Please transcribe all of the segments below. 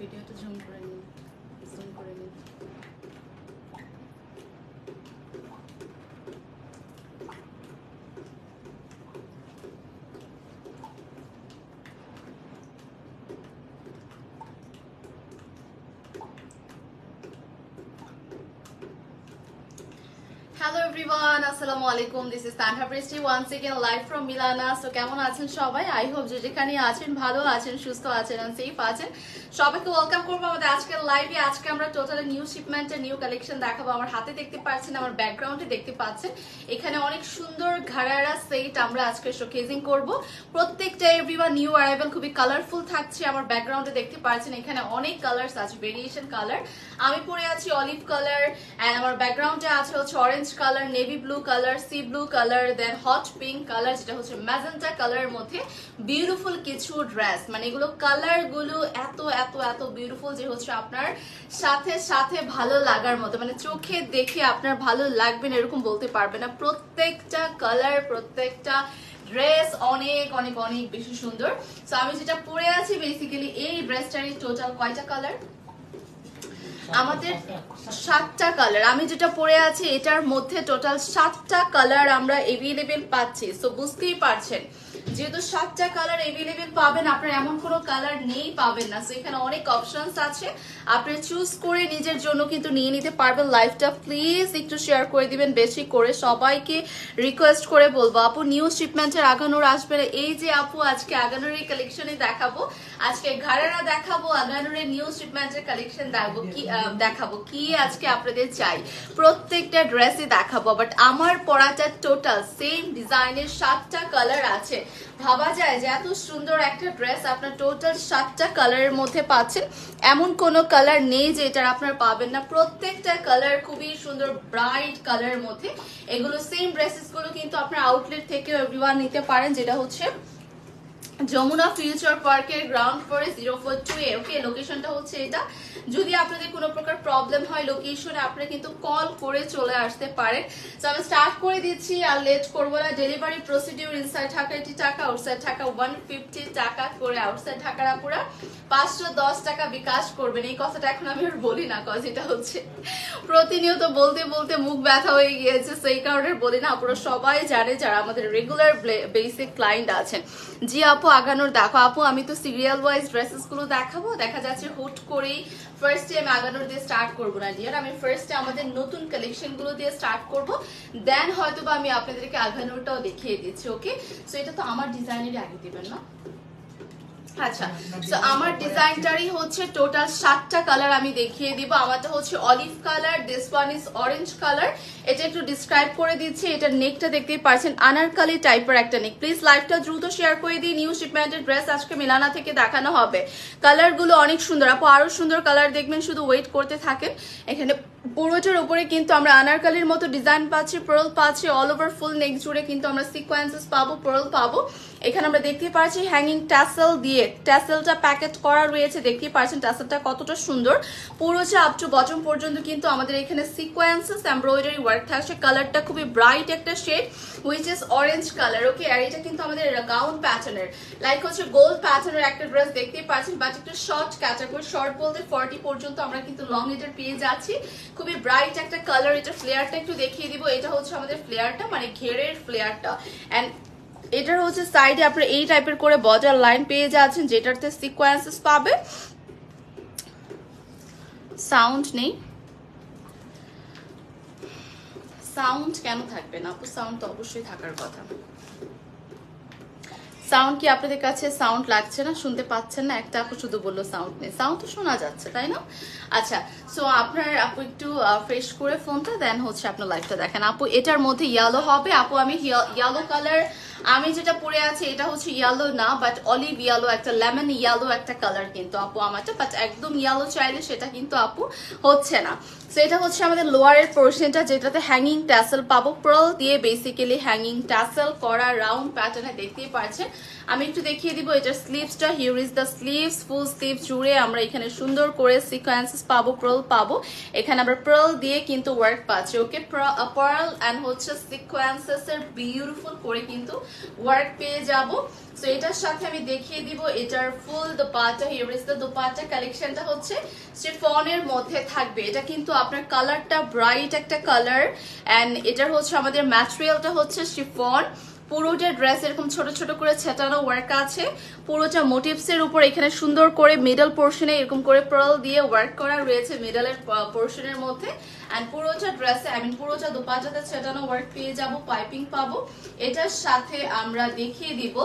ভিডিওটা জুম করে নিন, জুম করে নিন। Hello everyone, assalamu alaikum. This is Tanta Presti once again live from Milana. So কেমন আছেন সবাই? I hope যে যেখানে আছেন ভালো আছেন, সুস্থ আছেন and safe আছেন। সবাইকে ওয়েলকাম করব আমাদের আজকের লাইভে। আজকে আমরা টোটালি নিউ শিপমেন্টের নিউ কালেকশন দেখাবো। আমার হাতে দেখতে পাচ্ছেন, আমার ব্যাকগ্রাউন্ডে দেখতে পাচ্ছেন, এখানে অনেক সুন্দর ঘাড়ারা সেট আমরা আজকে শোকেজিং করব। প্রত্যেকটা এভরিওয়ান নিউ অ্যারাইভাল, খুবই কালারফুল থাকছে। আমার ব্যাকগ্রাউন্ডে দেখতে পাচ্ছেন এখানে অনেক কালারস আছে, ভেরিয়েশন কালার। আমি পরে আছি অলিভ কালার এন্ড আমার ব্যাকগ্রাউন্ডে আছে হচ্ছে orange colour, navy blue colour, sea blue colour, then hot pink colour, যেটা হচ্ছে ম্যাজেন্টা কালারের মধ্যে বিউটিফুল কিছু ড্রেস। মানে এগুলো কালার গুলো এত এত এত বিউটিফুল যে হচ্ছে আপনার সাথে সাথে ভালো লাগার মতো, মানে চোখে দেখে আপনার ভালো লাগবে না এরকম বলতে পারবে না। প্রত্যেকটা কালার, প্রত্যেকটা ড্রেস অনেক অনেক অনেক বেশি সুন্দর। সো আমি যেটা পরে আছি বেসিক্যালি এই ড্রেসটারই টোটাল কয়টা কালার? আমাদের 7টা কালার। আমি যেটা পরে আছি এটার মধ্যে টোটাল 7টা কালার আমরা এভেলেবেল পাচ্ছি। সো বুঝতেই পারছেন যেহেতু 7টা কালার এভেলেবেল পাবেন, আপনার এমন কোনো কালার নেই পাবেন না। সো এখানে অনেক অপশনস আছে, আপনি চুজ করে নিজের জন্য কিন্তু নিয়ে নিতে পারবেন। লাইভটা প্লিজ একটু শেয়ার করে দিবেন বেশি করে। সবাইকে রিকোয়েস্ট করে বলবো আপু নিউ শিপমেন্টের আগানোর আসবে। এই যে আপু আজকে আগানোর এই কালেকশনে দেখাবো, আজকে ঘাড়ারা দেখাবো, আগানোর নিউ শিপমেন্টের কালেকশন দেখাবো কি আজকে আপনাদের চাই প্রত্যেকটা ড্রেসই দেখাবো। বাট আমার পরাটা টোটাল সেম ডিজাইনের 7টা কালার আছে। ভাবা যায় যে এত সুন্দর একটা ড্রেস আপনার টোটাল 7টা কালারের মধ্যে পাচ্ছেন, এমন কোনো কালার নেই যে এটা আপনার পাবেন না। প্রত্যেকটা কালার খুবই সুন্দর ব্রাইট কালারের মধ্যে। এগুলো সেম ড্রেসেস গুলো কিন্তু আপনার আউটলেট থেকে এভরিওয়ান নিতে পারেন, যেটা হচ্ছে যমুনা ফিউচার পার্কের গ্রাউন্ড ফ্লোরে 042A। ওকে, লোকেশনটা হচ্ছে এটা। যদি আপনাদের কোনো প্রকার প্রবলেম হয় লোকেশনে, আপনারা কিন্তু কল করে চলে আসতে পারেন। তো আমি স্টার্ট করে দিচ্ছি, আর লেট করবো না। ডেলিভারি প্রসিডিউর ইনসাইড ঢাকা 80 টাকা, আউটসাইড ঢাকা 150 টাকা করে। আউটসাইড ঢাকার আপুরা 510 টাকা বিকাশ করবেন। এই কথাটা এখন আমি আর বলি না, কজ এটা হচ্ছে প্রতিনিয়ত বলতে বলতে মুখ ব্যথা হয়ে গিয়েছে, সেই কারণে বলি না। আপুরা সবাই জানে যারা আমাদের রেগুলার বেসিক ক্লায়েন্ট আছেন। জি আপু আগানোর দেখো। আপু আমি তো সিরিয়াল ওয়াইজ ড্রেসেস গুলো দেখাবো, দেখা যাচ্ছে হুট করেই ফার্স্টে আমি আগানোর দিয়ে স্টার্ট করবো না ডিয়ার। আমি ফার্স্টে আমাদের নতুন কালেকশন গুলো দিয়ে স্টার্ট করবো, দেন হয়তো বা আমি আপনাদেরকে আগানোরটাও দেখিয়ে দিচ্ছি। ওকে, সো এটা তো আমার ডিজাইনেরই আগে দিবেন না? আচ্ছা, তো আমার ডিজাইনটারই হচ্ছে টোটাল 7টা কালার আমি দেখিয়ে দিব। আমারটা হচ্ছে olive colour, this one is orange colour. এটা একটু ডিসক্রাইব করে দিচ্ছি। এটার নেকটা দেখতেই পাচ্ছেন আনারকলি টাইপের একটা নেক। প্লিজ লাইভটা দ্রুত শেয়ার করে দিই। নিউ শিপমেন্টের ড্রেস আজকে মিলানা থেকে দেখানো হবে। কালারগুলো অনেক সুন্দর আপু, আরো সুন্দর কালার দেখবেন, শুধু ওয়েট করতে থাকেন। এখানে পুরোটার উপরে কিন্তু আমরা আনারকলির মতো ডিজাইন পাচ্ছি, পার্ল পাচ্ছি, অল ওভার ফুল নেক জুড়ে কিন্তু আমরা সিকোয়েন্সেস পাবো, পার্ল পাবো। এখানে আমরা দেখতে পাচ্ছি হ্যাঙ্গিং ট্যাসেল দিয়ে, ট্যাসেলটা প্যাকেট করা রয়েছে, দেখতে পাচ্ছেন ট্যাসেলটা কতটা সুন্দর। পুরোটা আপ টু বটম পর্যন্ত কিন্তু আমাদের এখানে সিকোয়েন্সেস এমব্রয়ডারি ওয়ার্ক থাকছে। কালারটা খুবই ব্রাইট একটা shade, which is orange colour. Okay, আর এটা কিন্তু আমাদের গাউন প্যাটার্নের, লাইক হচ্ছে গোল্ড প্যাটার্নের একটা ড্রেস দেখতে পাচ্ছেন, বাট একটু শর্ট ক্যাটাগরি। শর্ট বলতে 40 পর্যন্ত আমরা কিন্তু লং এটার পেয়ে যাচ্ছি। খুবই ব্রাইট একটা কালার। এটা ফ্লেয়ারটা একটু দেখিয়ে দিব। এটা হচ্ছে আমাদের ফ্লেয়ারটা, মানে ঘেরের ফ্লেয়ারটা। এন্ড এটার হচ্ছে সাইডে আপনারা এই টাইপের করে বর্ডার লাইন পেয়ে যাচ্ছেন, যেটাতে সিকোয়েন্সেস পাবে। সাউন্ড নেই, সাউন্ড কেন থাকবে না আপু? সাউন্ড তো অবশ্যই থাকার কথা। সাউন্ড কি আপনাদের কাছে সাউন্ড লাগছে না, শুনতে পাচ্ছেন না? একটা আপু শুধু বললো সাউন্ড নেই, সাউন্ড তো শোনা যাচ্ছে তাই না? আচ্ছা, সো আপনার আপু একটু ফ্রেশ করে ফোনটা, দেন হচ্ছে আপনার লাইভটা দেখেন। আপু এটার মধ্যে ইয়েলো হবে। আপু আমি ইয়েলো কালার, আমি যেটা পরে আছি এটা হচ্ছে ইয়েলো না, বাট অলিভ ইয়েলো, একটা লেমন ইয়েলো একটা কালার কিন্তু আপু আমারটা। বাট একদম ইয়েলো চাইলে সেটা কিন্তু আপু হচ্ছে না। সো এটা হচ্ছে আমাদের লোয়ারের পোর্শনটা, যেটাতে হ্যাঙ্গিং ট্যাসেল পাবো, পার্ল দিয়ে বেসিক্যালি হ্যাঙ্গিং ট্যাসেল করা রাউন্ড প্যাটার্নে দেখতেই পাচ্ছেন। আমি একটু দেখিয়ে দিব এটার স্লিভসটা। Here is the sleeves, full sleeve জুড়ে আমরা এখানে সুন্দর করে সিকোয়েন্সেস পাবো, পার্ল পাবো। এখানে আমরা পার্ল দিয়ে কিন্তু ওয়ার্ক পাচ্ছি। ওকে, পার্ল এন্ড হচ্ছে সিকোয়েন্সেস এর বিউটিফুল করে কিন্তু ওয়ার্ক পেয়ে যাব। সো এটার সাথে আমি দেখিয়ে দিব এটার full dupatta. Here is the dupatta কালেকশনটা হচ্ছে শিফনের মধ্যে থাকবে। এটা কিন্তু আপনার কালারটা ব্রাইট একটা কালার এন্ড এটার হচ্ছে আমাদের ম্যাটেরিয়ালটা হচ্ছে শিফন। পুরোটা ড্রেস এরকম ছোট ছোট করে ছেটানো ওয়ার্ক আছে, পুরোটা মোটিভস এর উপর এখানে সুন্দর করে মিডল পোর্শনে এরকম করে পার্ল দিয়ে ওয়ার্ক করা রয়েছে মিডলের পোর্শনের মধ্যে। এন্ড পুরোটা ড্রেসে পুরোটা দোপাট্টাতে ছেটানো ওয়ার্ক পেয়ে যাব, পাইপিং পাবো। এটার সাথে আমরা দেখিয়ে দিব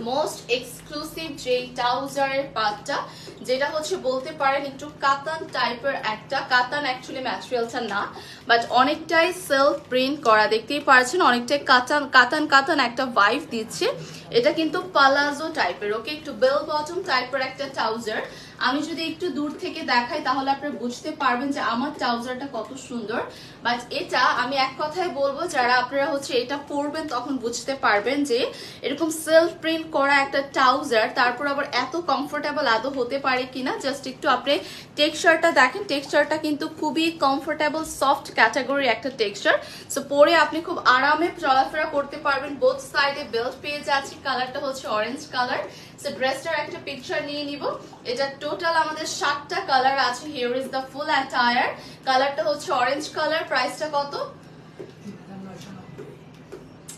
মোস্ট এক্সক্লুসিভ যে ট্রাউজারের পার্টটা, যেটা হচ্ছে বলতে পারেন একটু কাতান টাইপের একটা, কাতান অ্যাকচুয়ালি ম্যাটেরিয়ালটা না বাট অনেকটাই সেলফ প্রিন্ট করা, দেখতেই পারছেন অনেকটাই কাতান কাতান কাতান একটা ভাইব দিচ্ছে। এটা কিন্তু পালাজো টাইপের, ওকে, একটু বেল বটম টাইপের একটা ট্রাউজার। আমি যদি একটু দূর থেকে দেখাই তাহলে আপনারা বুঝতে পারবেন যে আমার ট্রাউজারটা কত সুন্দর। বাট এটা আমি এক কথায় বলবো, যারা আপনারা হচ্ছে এটা পরবেন তখন বুঝতে পারবেন যে এরকম সেলফ প্রিন্ট করা একটা ট্রাউজার তারপর আবার এত কমফোর্টেবল আদৌ হতে পারে কিনা। জাস্ট একটু আপনি টেক্সচারটা দেখেন, টেক্সচারটা কিন্তু খুবই কমফোর্টেবল সফট ক্যাটাগরির একটা টেক্সচার। সো পরে আপনি খুব আরামে চলাফেরা করতে পারবেন। বোথ সাইডে বেল্ট পেয়ে যাচ্ছি, কালারটা হচ্ছে অরেঞ্জ কালার। সো ড্রেসটার একটা পিকচার নিয়ে নিব। এটা টোটাল আমাদের 7টা কালার আছে। Here is the full attire. কালারটা হচ্ছে অরেঞ্জ কালার। প্রাইসটা কত?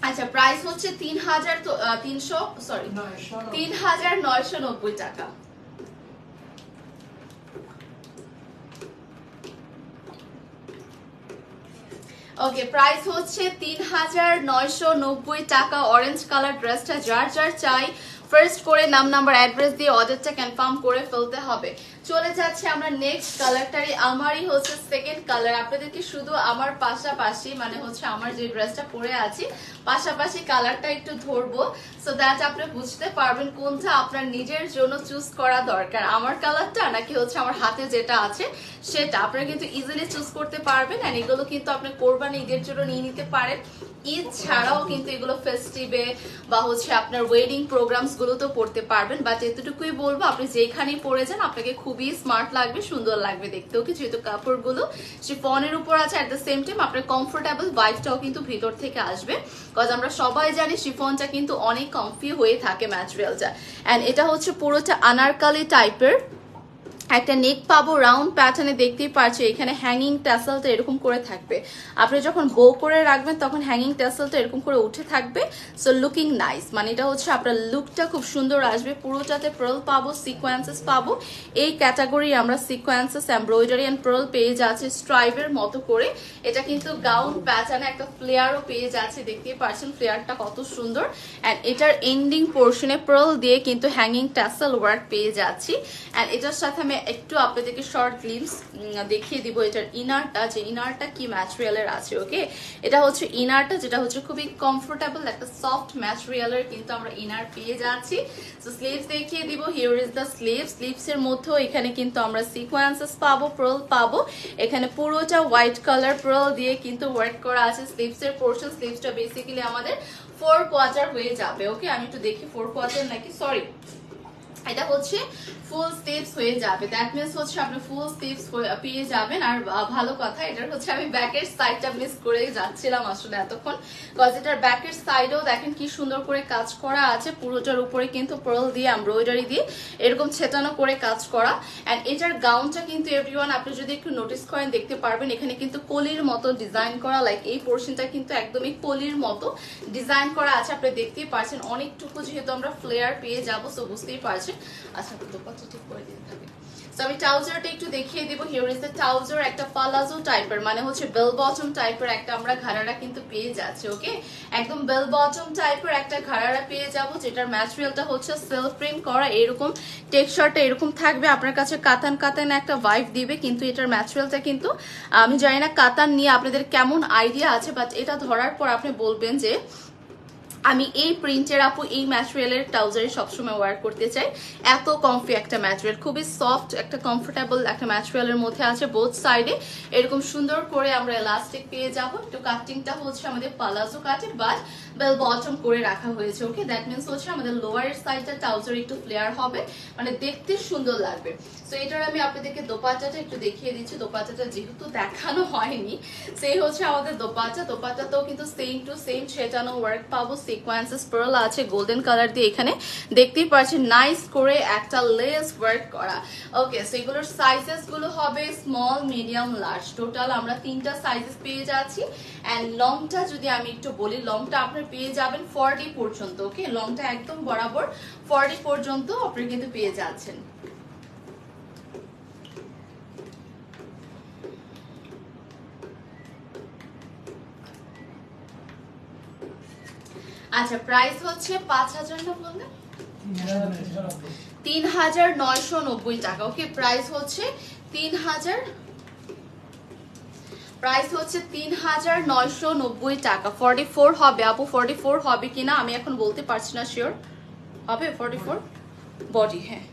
আচ্ছা, প্রাইস হচ্ছে 3,990 টাকা। ওকে, প্রাইস হচ্ছে 3,990 টাকা। অরেঞ্জ কালার ড্রেসটা যার যার চাই ফার্স্ট করে নাম নাম্বার অ্যাড্রেস দিয়ে অর্ডারটা কনফার্ম করে ফেলতে হবে। চলে যাচ্ছে আমরা নেক্সট কালারটারই, আমারই হচ্ছে সেকেন্ড কালার। আপনাদেরকে শুধু আমার পাশাপাশি মানে হচ্ছে আমার যে ড্রেসটা পরে আছি পাশাপাশি কালারটা একটু ধরবো, সো দ্যাট আপনি বুঝতে পারবেন কোনটা আপনার নিজের জন্য চুজ করা দরকার, আমার কালারটা নাকি হচ্ছে আমার হাতে যেটা আছে সেটা। আপনারা কিন্তু ইজিলি চুজ করতে পারবেন। আর এগুলো কিন্তু আপনি কোরবানি ঈদের জন্য নিয়ে নিতে পারেন। ঈদ ছাড়াও কিন্তু এগুলো ফেস্টিভে বা হচ্ছে আপনার ওয়েডিং প্রোগ্রামস গুলো তো পড়তে পারবেন। বাট এতটুকুই বলবো, আপনি যেখানেই পরে যান আপনাকে খুবই স্মার্ট লাগবে, সুন্দর লাগবে দেখতে। ওকে, যেহেতু কাপড়গুলো শিফনের উপর আছে, এট দ্য সেম টাইম আপনার কমফোর্টেবল ভাইবটাও কিন্তু ভিতর থেকে আসবে। কজ আমরা সবাই জানি শিফনটা কিন্তু অনেক কমফি হয়ে থাকে ম্যাটেরিয়ালটা। এন্ড এটা হচ্ছে পুরোটা আনারকালি টাইপের একটা নেক পাবো রাউন্ড প্যাটার্নে, দেখতেই পারছো এখানে হ্যাঙ্গিং ট্যাসেলটা এরকম করে থাকবে। আপনি যখন বো করে রাখবেন তখন হ্যাঙ্গিং ট্যাসেলটা এরকম করে উঠে থাকবে। সো লুকিং নাইস, মানে এটা হচ্ছে আপনার লুকটা খুব সুন্দর আসবে। পুরোটাতে পার্ল পাবো, সিকোয়েন্সেস পাবো। এই ক্যাটাগরি আমরা সিকোয়েন্সেস, এমব্রয়ডারি এন্ড পার্ল পেয়ে যাচ্ছে স্ট্রাইপের মতো করে। এটা কিন্তু গাউন প্যাটার্নে একটা ফ্লেয়ারও পেয়ে যাচ্ছে, দেখতেই পারছেন ফ্লেয়ারটা কত সুন্দর। এন্ড এটার এন্ডিং পোর্শনে পার্ল দিয়ে কিন্তু হ্যাঙ্গিং ট্যাসেল ওয়ার্ক পেয়ে যাচ্ছি। এন্ড এটার সাথে আমি একটু আপনাদেরকে শর্ট গ্লিমস দেখিয়ে দিব এটার ইনারটা, যে ইনারটা কি ম্যাটেরিয়ালের আছে। ওকে, এটা হচ্ছে ইনারটা, যেটা হচ্ছে খুবই কমফোর্টেবল একটা সফট ম্যাটেরিয়ালের কিন্তু আমরা ইনার পেয়ে যাচ্ছি। সো স্লিভস দেখিয়ে দিব। Here is the sleeves. Sleeves এর মধ্যেও এখানে কিন্তু আমরা সিকোয়েন্সেস পাবো, পার্ল পাবো। এখানে পুরোটা হোয়াইট কালার পার্ল দিয়ে কিন্তু ওয়ার্ক করা আছে। স্লিভস এর পোর্শন, স্লিভসটা বেসিক্যালি আমাদের 4 কোয়ার্টার হয়ে যাবে। ওকে, আমি একটু দেখি 4 কোয়ার্টার নাকি, সরি এটা হচ্ছে ফুল স্লিভস হয়ে যাবে। দ্যাট মিন্স হচ্ছে আপনি ফুল স্লিভস পেয়ে যাবেন। আর ভালো কথা, এটার হচ্ছে আমি ব্যাকের সাইডটা মিস করে যাচ্ছিলাম আসলে এতক্ষণ, কজ এটার ব্যাকের সাইডেও দেখেন কি সুন্দর করে কাজ করা আছে। পুরোটার উপরে কিন্তু পার্ল দিয়ে এমব্রয়ডারি দিয়ে এরকম ছেটানো করে কাজ করা। এন্ড এটার গাউনটা কিন্তু এভরিওয়ান আপনি যদি একটু নোটিস করেন দেখতে পারবেন এখানে কিন্তু কলির মতো ডিজাইন করা, লাইক এই পোর্শনটা কিন্তু একদমই কলির মতো ডিজাইন করা আছে। আপনি দেখতেই পারছেন অনেকটুকু যেহেতু আমরা ফ্লেয়ার পেয়ে যাবো, সো বুঝতেই পারছেন। আচ্ছা, দোপাট্টা ঠিক করে দিতে হবে। সো আমি ট্রাউজারটা একটু দেখিয়ে দিব। Here is the trouser. একটা পালাজো টাইপের মানে হচ্ছে বেল বটম টাইপের একটা আমরা ঘাড়ারা কিন্তু পেয়ে যাচ্ছি। ওকে, একদম বেল বটম টাইপের একটা ঘাড়ারা পেয়ে যাব, যেটার ম্যাটেরিয়ালটা হচ্ছে সেলফ প্রিন্ট করা। এরকম টেক্সচারটা এরকম থাকবে, আপনার কাছে কাতান কাতান একটা ভাইব দিবে। কিন্তু এটার ম্যাটেরিয়ালটা কিন্তু আমি জানি না কাতান নিয়ে আপনাদের কেমন আইডিয়া আছে, বাট এটা ধরার পর আপনি বলবেন যে আমি এই প্রিন্টের আপু এই ম্যাটেরিয়ালের ট্রাউজারে সবসময় ওয়ার করতে চাই। এত কমফি একটা ম্যাটেরিয়াল, খুবই সফট একটা কমফোর্টেবল একটা ম্যাটেরিয়ালের মধ্যে আছে। বোথ সাইডে এরকম সুন্দর করে আমরা এলাস্টিক পেয়ে যাব। একটু কাটিংটা হচ্ছে আমাদের পালাজো কাটে, বাট বেল বটম করে রাখা হয়েছে। ওকে, দ্যাট মিন্স হচ্ছে আমাদের লোয়ার সাইডটা ট্রাউজার একটু ফ্লেয়ার হবে, মানে দেখতে সুন্দর লাগবে। সো এটার আমি আপনাদেরকে দোপাট্টাটা একটু দেখিয়ে দিচ্ছি। দোপাট্টাটা যেহেতু দেখানো হয়নি, সেই হচ্ছে আমাদের দোপাট্টা। দোপাট্টাতেও কিন্তু সেম টু সেম ছেটানো ওয়ার্ক পাবো, সিকোয়েন্সেস পার্ল আছে গোল্ডেন কালার দিয়ে। এখানে দেখতেই পাচ্ছেন নাইস করে একটা লেস ওয়ার্ক করা। ওকে, সো এগুলোর সাইজেস গুলো হবে স্মল, মিডিয়াম, লার্জ। টোটাল আমরা 3টা সাইজেস পেয়ে যাচ্ছি। এন্ড লংটা যদি আমি একটু বলি, লংটা আপনার পেয়ে যাবেন 40 পর্যন্ত। ওকে, লংটা একদম বরাবর 40 পর্যন্ত আপনি কিন্তু পেয়ে যাচ্ছেন। আচ্ছা, প্রাইস হচ্ছে 5000 না বললেন? 3990 টাকা। ওকে, প্রাইস হচ্ছে 3990 টাকা। 44 হবে আপু, 44 হবে কিনা আমি এখন বলতে পারছি না, শিওর হবে 44 বডি। হ্যাঁ,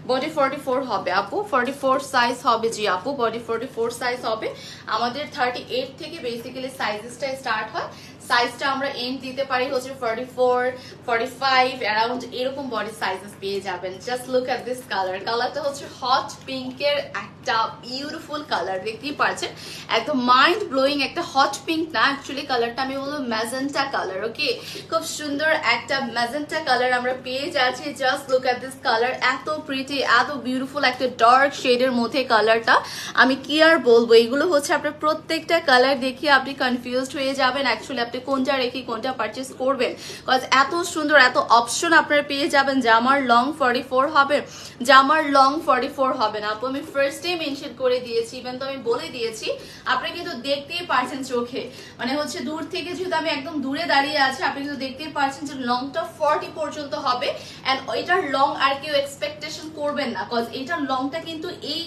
বডি 44 হবে আপু, 44 সাইজ হবে। জি আপু, বডি 44 সাইজ হবে। আমাদের 38 থেকে বেসিক্যালি সাইজেসটা স্টার্ট হয়। সাইজটা আমরা এন্ড দিতে পারি হচ্ছে 44, 45 অ্যারাউন্ড এরকম বডি সাইজেস পেয়ে যাবেন। Just look at this colour. কালারটা হচ্ছে হট পিঙ্কের একটা বিউটিফুল কালার, দেখতেই পাচ্ছেন একদম মাইন্ড ব্লোয়িং একটা হট পিঙ্ক না, অ্যাকচুয়ালি কালারটা আমি বলবো ম্যাজেন্টা কালার। ওকে, খুব সুন্দর একটা ম্যাজেন্টা কালার আমরা পেয়ে যাচ্ছি। Just look at this colour, এত প্রিটি, এত বিউটিফুল একটা ডার্ক শেডের মধ্যে কালারটা। আমি কি আর বলবো, এগুলো হচ্ছে আপনার প্রত্যেকটা কালার দেখে আপনি কনফিউজড হয়ে যাবেন অ্যাকচুয়ালি আপনি কোনটা রেখে কোনটা পারচেস করবেন। কজ এত সুন্দর, এত অপশন আপনারা পেয়ে যাবেন। জামার লং 44 হবে, জামার লং 44 হবে না আপু, আমি ফার্স্টে মেনশন করে দিয়েছি, ইভেন তো আমি বলে দিয়েছি। আপনি কিন্তু দেখতেই পারছেন চোখে, মানে হচ্ছে দূর থেকে যেহেতু আমি একদম দূরে দাঁড়িয়ে আছি, আপনি কিন্তু দেখতেই পারছেন যে লংটা 40 পর্যন্ত হবে। এন্ড এটার লং আর কেউ এক্সপেকটেশন করবেন না, কজ এটার লংটা কিন্তু এই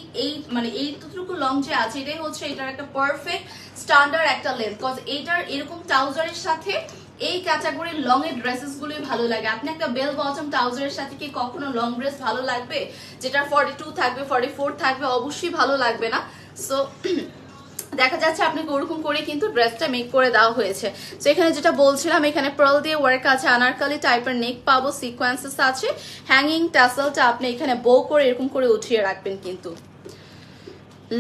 মানে এইটুকু লং যে আছে এটাই হচ্ছে এটার একটা পারফেক্ট স্ট্যান্ডার্ড একটা লেন্থ। কজ এটার এরকম ট্রাউজারের সাথে এই ক্যাটাগরির লং এর ড্রেসেস গুলোই ভালো লাগে। আপনি একটা বেল বটম ট্রাউজারের সাথে কি কখনো লং ড্রেস ভালো লাগবে যেটা 42 থাকবে, 44 থাকবে? অবশ্যই ভালো লাগবে না। সো দেখা যাচ্ছে আপনাকে ওরকম করে কিন্তু ড্রেসটা মেক করে দেওয়া হয়েছে। তো এখানে যেটা বলছিলাম, এখানে পার্ল দিয়ে ওয়ার্ক আছে, আনারকলি টাইপের নেক পাবো, সিকোয়েন্সেস আছে, হ্যাঙ্গিং টাসেলটা আপনি এখানে বো করে এরকম করে উঠিয়ে রাখবেন। কিন্তু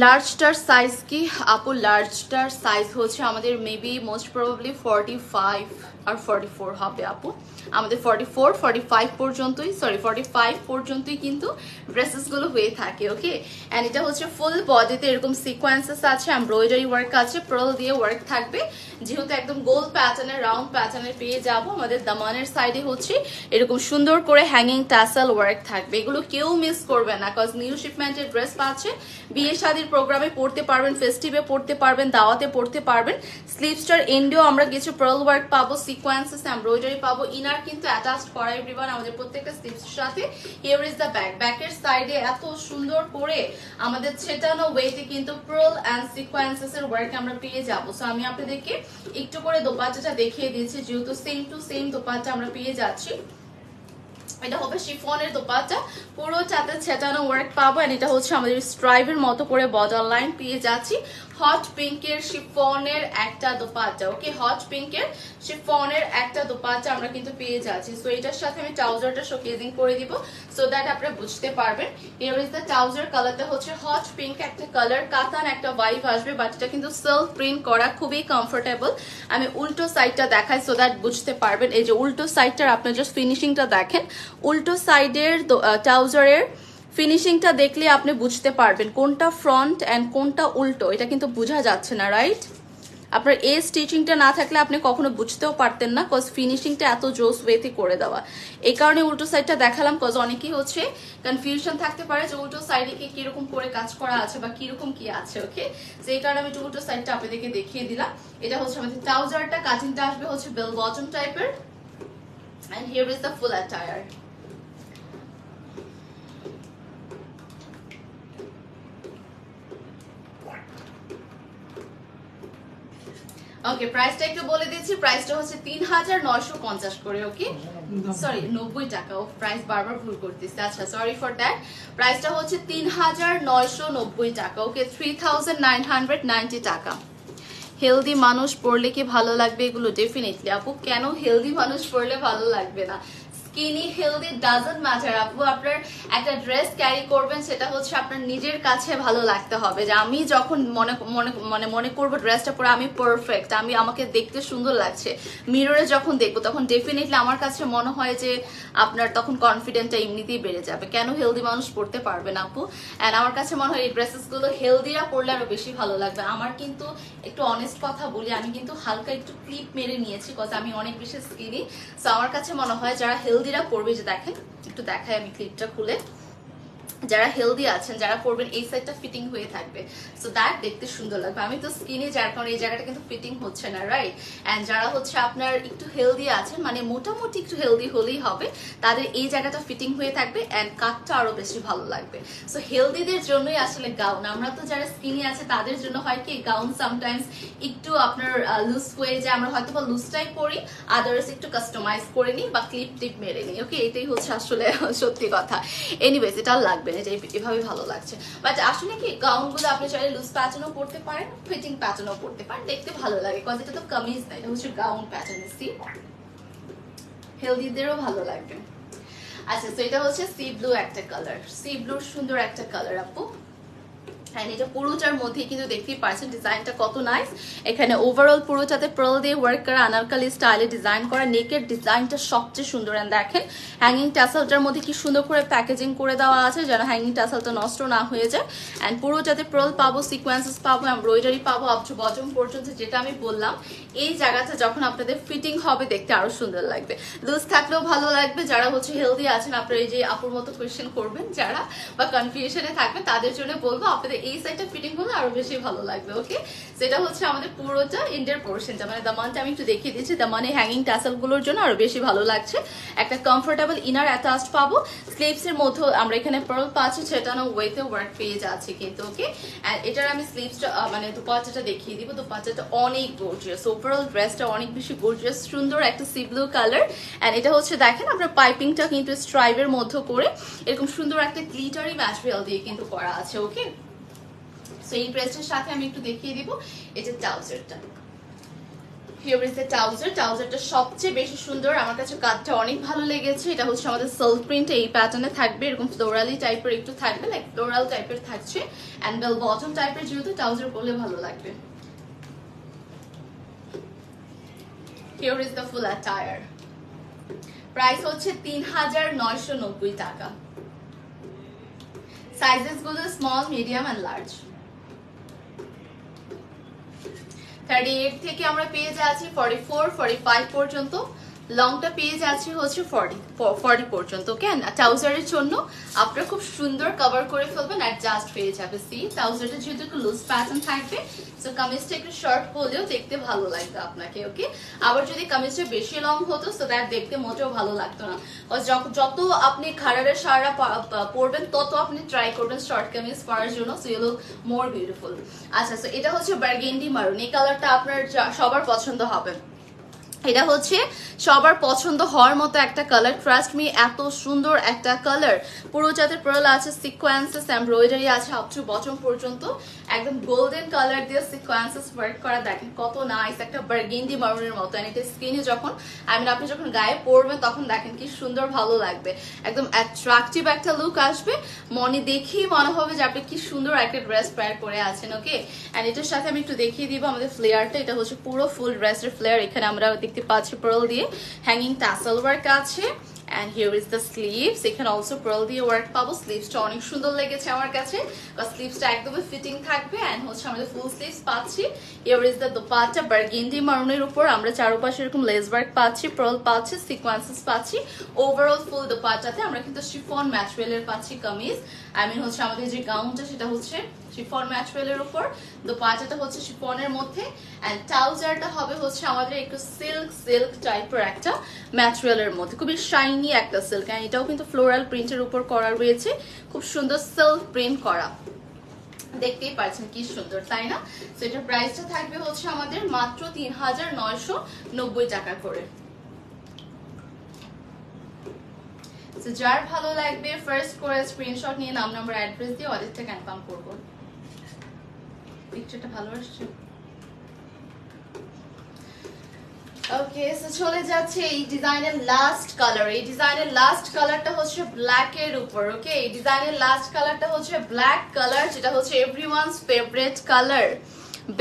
লার্জটার সাইজ কি আপু? লার্জটার সাইজ হচ্ছে আমাদের মেবি মোস্ট প্রবাবলি 45 আর 44 হবে আপু। আমাদের 44, 45 পর্যন্তই, সরি 45 পর্যন্তই কিন্তু ড্রেসেস গুলো হয়ে থাকে। ওকে, এন্ড এটা হচ্ছে ফুল বডিতে এরকম সিকোয়েন্সেস আছে, এমব্রয়ডারি ওয়ার্ক আছে, পার্ল দিয়ে ওয়ার্ক থাকবে। যেহেতু একদম গোল প্যাটার্নের, রাউন্ড প্যাটার্নের পেয়ে যাব। আমাদের দামানের সাইডে হচ্ছে এরকম সুন্দর করে হ্যাঙ্গিং টাসেল ওয়ার্ক থাকবে। এগুলো কেউ মিস করবে না, কজ নিউ শিপমেন্টের ড্রেস পাচ্ছে, বিয়ে শাদীর প্রোগ্রামে পড়তে পারবেন, ফেস্টিভে পড়তে পারবেন, দাওয়াতে পড়তে পারবেন। স্লিভসটার এন্ডেও আমরা কিছু পার্ল ওয়ার্ক পাবো, সিকোয়েন্সেস এমব্রয়ডারি পাবো। ইনার কিন্তু অ্যাটাচড করা এভরিওয়ান আমাদের প্রত্যেকটা স্লিভসের সাথে। Here is the back. ব্যাকের সাইডে এত সুন্দর করে আমাদের ছেটানো ওয়েতে কিন্তু পার্ল এন্ড সিকোয়েন্সেস এর ওয়ার্ক আমরা পেয়ে যাবো। সো আমি আপনাদেরকে একটু করে দোপাট্টাটা দেখিয়ে দিয়েছি, যেহেতু সেম টু সেম দোপাট্টা আমরা পেয়ে যাচ্ছি। এটা হবে শিফনের দোপাট্টা, পুরো চাতে ছেটানো ওয়ার্ক পাবো। এন্ড এটা হচ্ছে আমাদের স্ট্রাইপের মতো করে বর্ডার লাইন পেয়ে যাচ্ছি। হট পিঙ্কের শিফনের একটা দোপাট্টা। ওকে, হট পিঙ্কের শিফনের একটা দোপাট্টা আমরা কিন্তু পেয়ে যাচ্ছি। সো এটার সাথে আমি ট্রাউজারটা শোকেজিং করে দিব সো দ্যাট আপনারা বুঝতে পারবেন। Here is the trouser. কালারটা হচ্ছে হট পিঙ্ক একটা কালার, কাতান একটা ভাইব আসবে, বাট এটা কিন্তু সেলফ প্রিন্ট করা, খুবই কমফোর্টেবল। আমি উল্টো সাইডটা দেখাই সো দ্যাট বুঝতে পারবেন। এই যে উল্টো সাইডটার আপনার জাস্ট ফিনিশিংটা দেখেন, উল্টো সাইডের ট্রাউজারের ফিনিশিংটা দেখলে আপনি বুঝতে পারবেন কোনটা ফ্রন্ট এন্ড কোনটা উল্টো, এটা কিন্তু বোঝা যাচ্ছে না, রাইট? আপনার এই স্টিচিংটা না থাকলে আপনি কখনো বুঝতেও পারতেন না, কজ ফিনিশিংটা এত জোস ওয়েতে করে দেওয়া। এই কারণে উল্টো সাইডটা দেখালাম, কজ অনেকেই হচ্ছে কনফিউশন থাকতে পারে যে উল্টো সাইডে কি কিরকম করে কাজ করা আছে বা কিরকম কি আছে। ওকে, তো এই কারণে আমি উল্টো সাইডটা আপনাদেরকে দেখিয়ে দিলাম। এটা হচ্ছে আমাদের ট্রাউজারটা, কাটিংটা আসবে হচ্ছে বেল বটম টাইপের। And here is the full attire. Okay, প্রাইসটা একটু বলে দিচ্ছি। প্রাইসটা হচ্ছে 3950 করে। ওকে, সরি 90 টাকা। ও প্রাইস বারবার ভুল করতেছি, আচ্ছা সরি ফর দ্যাট। প্রাইসটা হচ্ছে 3990 টাকা। ওকে, 3990 টাকা। হেলদি মানুষ পরলে কি ভালো লাগবে এগুলো? ডেফিনেটলি আপু, কেন হেলদি মানুষ পরলে ভালো লাগবে না? স্কিনি হেলদি ডাজন্ট ম্যাটার আপু, আপনার একটা ড্রেস ক্যারি করবেন সেটা হচ্ছে আপনার নিজের কাছে ভালো লাগতে হবে, যে আমি যখন মনে করবো ড্রেসটা পরে আমি পারফেক্ট, আমাকে দেখতে সুন্দর লাগছে, মিররে যখন দেখবো তখন ডেফিনেটলি আমার কাছে মনে হয় যে আপনার তখন কনফিডেন্টটা এমনিতেই বেড়ে যাবে। কেন হেলদি মানুষ পরতে পারবে না আপু? অ্যান্ড আমার কাছে মনে হয় এই ড্রেসেসগুলো হেলদিরা পরলে আরো বেশি ভালো লাগবে। আমার কিন্তু একটু অনেস্ট কথা বলি, আমি কিন্তু হালকা একটু ক্লিপ মেরে নিয়েছি, কজ আমি অনেক বেশি স্কিনি। সো আমার কাছে মনে হয় যারা হেলদিরা পরবে, যে দেখেন একটু দেখায় আমি ক্লিপটা খুলে, যারা হেলদি আছেন যারা পরবেন এই সাইডটা ফিটিং হয়ে থাকবে, সো দ্যাট দেখতে সুন্দর লাগবে। আমি তো স্কিনি, যার কারণে এই জায়গাটা কিন্তু ফিটিং হচ্ছে না, রাইট? অ্যান্ড যারা হচ্ছে আপনার একটু হেলদি আছেন, মানে মোটামুটি একটু হেলদি হলেই হবে, তাদের এই জায়গাটা ফিটিং হয়ে থাকবে অ্যান্ড কাটটা আরো বেশি ভালো লাগবে। সো হেলদিদের জন্যই আসলে গাউন। আমরা তো যারা স্কিনি আছে তাদের জন্য হয় কি গাউন সামটাইমস একটু আপনার লুজ হয়ে যায়, আমরা হয়তো বা লুজটাই পরি, আদার্স একটু কাস্টমাইজ করে নিই বা ক্লিপ টিপ মেরে নিই। ওকে, এটাই হচ্ছে আসলে সত্যি কথা। এনিওয়েজ এটা লাগবে না, এভাবে ভালো লাগছে। বাট আসলে কি গাউন গুলো আপনি চাইলে লুজ প্যাটার্নও পড়তে পারেন, ফিটিং প্যাটার্নও পড়তে পারেন, দেখতে ভালো লাগে, কজ এটা তো কামিজ না, এটা হচ্ছে গাউন প্যাটার্ন। সি হেলদিদেরও ভালো লাগবে। আচ্ছা, তো এটা হচ্ছে সি ব্লু একটা কালার, সি ব্লুর সুন্দর একটা কালার আপু। হ্যাঁ, এটা পুরোটার মধ্যে কিন্তু দেখতেই পাচ্ছেন ডিজাইনটা কত নাইস। এখানে ওভারঅল পুরোটাতে পার্ল দিয়ে ওয়ার্ক করা, আনারকলি স্টাইলে ডিজাইন করা, নেকের ডিজাইনটা সবচেয়ে সুন্দর। এন্ড দেখেন হ্যাঙ্গিং টাসেলটার মধ্যে কি সুন্দর করে প্যাকেজিং করে দেওয়া আছে, যেন হ্যাঙ্গিং টাসেলটা নষ্ট না হয়ে যায়। এন্ড পুরোটাতে পার্ল পাবো, সিকোয়েন্সেস পাবো, এমব্রয়ডারি পাবো আপ টু বটম পর্যন্ত। যেটা আমি বললাম, এই জায়গাটা যখন আপনাদের ফিটিং হবে দেখতে আরো সুন্দর লাগবে, লুজ থাকলেও ভালো লাগবে। যারা হচ্ছে হেলদি আছেন, আপনারা এই যে আপুর মতো কোয়েশ্চেন করবেন যারা, বা কনফিউশনে থাকবেন, তাদের জন্য বলবো আপনাদের এই সাইডটা ফিটিং হলে আরো বেশি ভালো লাগবে। ওকে, সেটা হচ্ছে আমাদের পুরোটা ইন্ডের পোর্শনটা, মানে দামানটা আমি একটু দেখিয়ে দিচ্ছি। দামানে হ্যাঙ্গিং টাসেল গুলোর জন্য আরো বেশি ভালো লাগছে। একটা কমফোর্টেবল ইনার অ্যাটাচড পাবো, স্লিভস এর মধ্যে আমরা এখানে পার্ল পাচ্ছি, সেটা না ওয়েতে ওয়ার্ক পেয়ে যাচ্ছে কিন্তু। ওকে, এন্ড এটার আমি স্লিভসটা মানে দুপাট্টাটা দেখিয়ে দিব। দুপাট্টাটা অনেক গর্জিয়াস, ওভারঅল ড্রেসটা অনেক বেশি গর্জিয়াস, সুন্দর একটা সি ব্লু কালার। এন্ড এটা হচ্ছে দেখেন আপনার পাইপিংটা কিন্তু স্ট্রাইপের মধ্যে করে এরকম সুন্দর একটা গ্লিটারি ম্যাটেরিয়াল দিয়ে কিন্তু করা আছে। ওকে, সো এই ড্রেসটার সাথে আমি একটু দেখিয়ে দিব এই যে ট্রাউজারটা। Here is the trouser. ট্রাউজারটা সবচেয়ে বেশি সুন্দর, আমার কাছে কাটটা অনেক ভালো লেগেছে। এটা হচ্ছে আমাদের সেলফ প্রিন্ট, এই প্যাটার্নে থাকবে, এরকম ফ্লোরালি টাইপের একটু থাকবে, লাইক ফ্লোরাল টাইপের থাকছে। এন্ড বেল বটম টাইপের, যেহেতু ট্রাউজার পরলে ভালো লাগবে। Here is the full attire. Price হচ্ছে ৩,৯৯০ টাকা। সাইজেস গুলো স্মল, মিডিয়াম এন্ড লার্জ। 38 থেকে আমরা পেয়ে যাচ্ছি 44, 45 পর্যন্ত। লংটা পেয়ে যাচ্ছি হচ্ছে 40 পর্যন্ত। ওকে, ট্রাউজারের জন্য আপনারা খুব সুন্দর কভার করে ফেলবেন, অ্যাডজাস্ট হয়ে যাবে। সি ট্রাউজারটা যেহেতু একটু লুজ প্যাটার্ন থাকবে, সো কামিজটা একটু শর্ট হলেও দেখতে ভালো লাগবে আপনাকে। ওকে, আবার যদি কামিজটা বেশি লং হতো, সো দ্যাট দেখতে মোটেও ভালো লাগতো না। যত আপনি খারারের সারা পরবেন, তত আপনি ট্রাই করবেন শর্ট কামিজ পরার জন্য, so you look more beautiful. আচ্ছা, সো এটা হচ্ছে বার্গেন্ডি মারুন, এই কালারটা আপনার সবার পছন্দ হবে। এটা হচ্ছে সবার পছন্দ হওয়ার মতো একটা কালার, ট্রাস্ট মি, এত সুন্দর একটা কালার। পুরোটাতে পার্ল আছে, সিকোয়েন্সেস এমব্রয়ডারি আছে আপ টু বটম পর্যন্ত, একদম গোল্ডেন কালার দিয়ে সিকোয়েন্সেস ওয়ার্ক করা। দেখেন কত নাইস, একটা বার্গেন্ডি মারুনের মতো। এন্ড এটা স্কিনে যখন আপনি যখন গায়ে পরবেন তখন দেখেন কি সুন্দর ভালো লাগবে, একদম অ্যাট্রাকটিভ একটা লুক আসবে। মনে দেখেই মনে হবে যে আপনি কি সুন্দর একটা ড্রেস পেয়ার করে আছেন। ওকে, এন্ড এটার সাথে আমি একটু দেখিয়ে দিব আমাদের ফ্লেয়ারটা। এটা হচ্ছে পুরো ফুল ড্রেসের ফ্লেয়ার। এখানে আমরা দেখতে পাচ্ছি পার্ল দিয়ে হ্যাঙ্গিং টাসেল ওয়ার্ক আছে। And here is the sleeves, এখানে also pearl দিয়ে ওয়ার্ক পাবো। স্লিভসটা অনেক সুন্দর লেগেছে আমার কাছে, স্লিভসটা একদমই ফিটিং থাকবে। এন্ড হচ্ছে আমাদের ফুল স্লিভস পাচ্ছি। here is the dupatta, burgundy মারুনের উপর আমরা চারপাশে এরকম লেস ওয়ার্ক পাচ্ছি, পার্ল পাচ্ছি, সিকোয়েন্সেস পাচ্ছি। ওভারঅল ফুল দোপাট্টাতে আমরা কিন্তু শিফন ম্যাটেরিয়ালের পাচ্ছি কামিজ। হচ্ছে আমাদের যে গাউনটা সেটা হচ্ছে শিফন ম্যাটেরিয়ালের উপর, দোপাট্টাটা হচ্ছে শিফনের মধ্যে। এন্ড ট্রাউজারটা হবে হচ্ছে আমাদের একটু সিল্ক টাইপের একটা ম্যাটেরিয়ালের মধ্যে, খুবই শাইনি একটা সিল্ক। এন্ড এটাও কিন্তু ফ্লোরাল প্রিন্টের উপর করা রয়েছে, খুব সুন্দর সেলফ প্রিন্ট করা, দেখতেই পাচ্ছেন কি সুন্দর, তাই না? তো এটার প্রাইসটা থাকবে হচ্ছে আমাদের মাত্র ৩,৯৯০ টাকা করে। যার ভালো লাগবে ফার্স্ট করে স্ক্রিনশট নিয়ে নাম, নাম্বার, অ্যাড্রেস দিয়ে অর্ডারটা কনফার্ম করবো। পিকচারটা ভালো আসছে? ওকে, সো চলে যাচ্ছে এই ডিজাইনের লাস্ট কালার। এই ডিজাইনের লাস্ট কালারটা হচ্ছে ব্ল্যাক এর উপর। ওকে, এই ডিজাইনের লাস্ট কালারটা হচ্ছে ব্ল্যাক কালার, যেটা হচ্ছে everyone's favourite colour.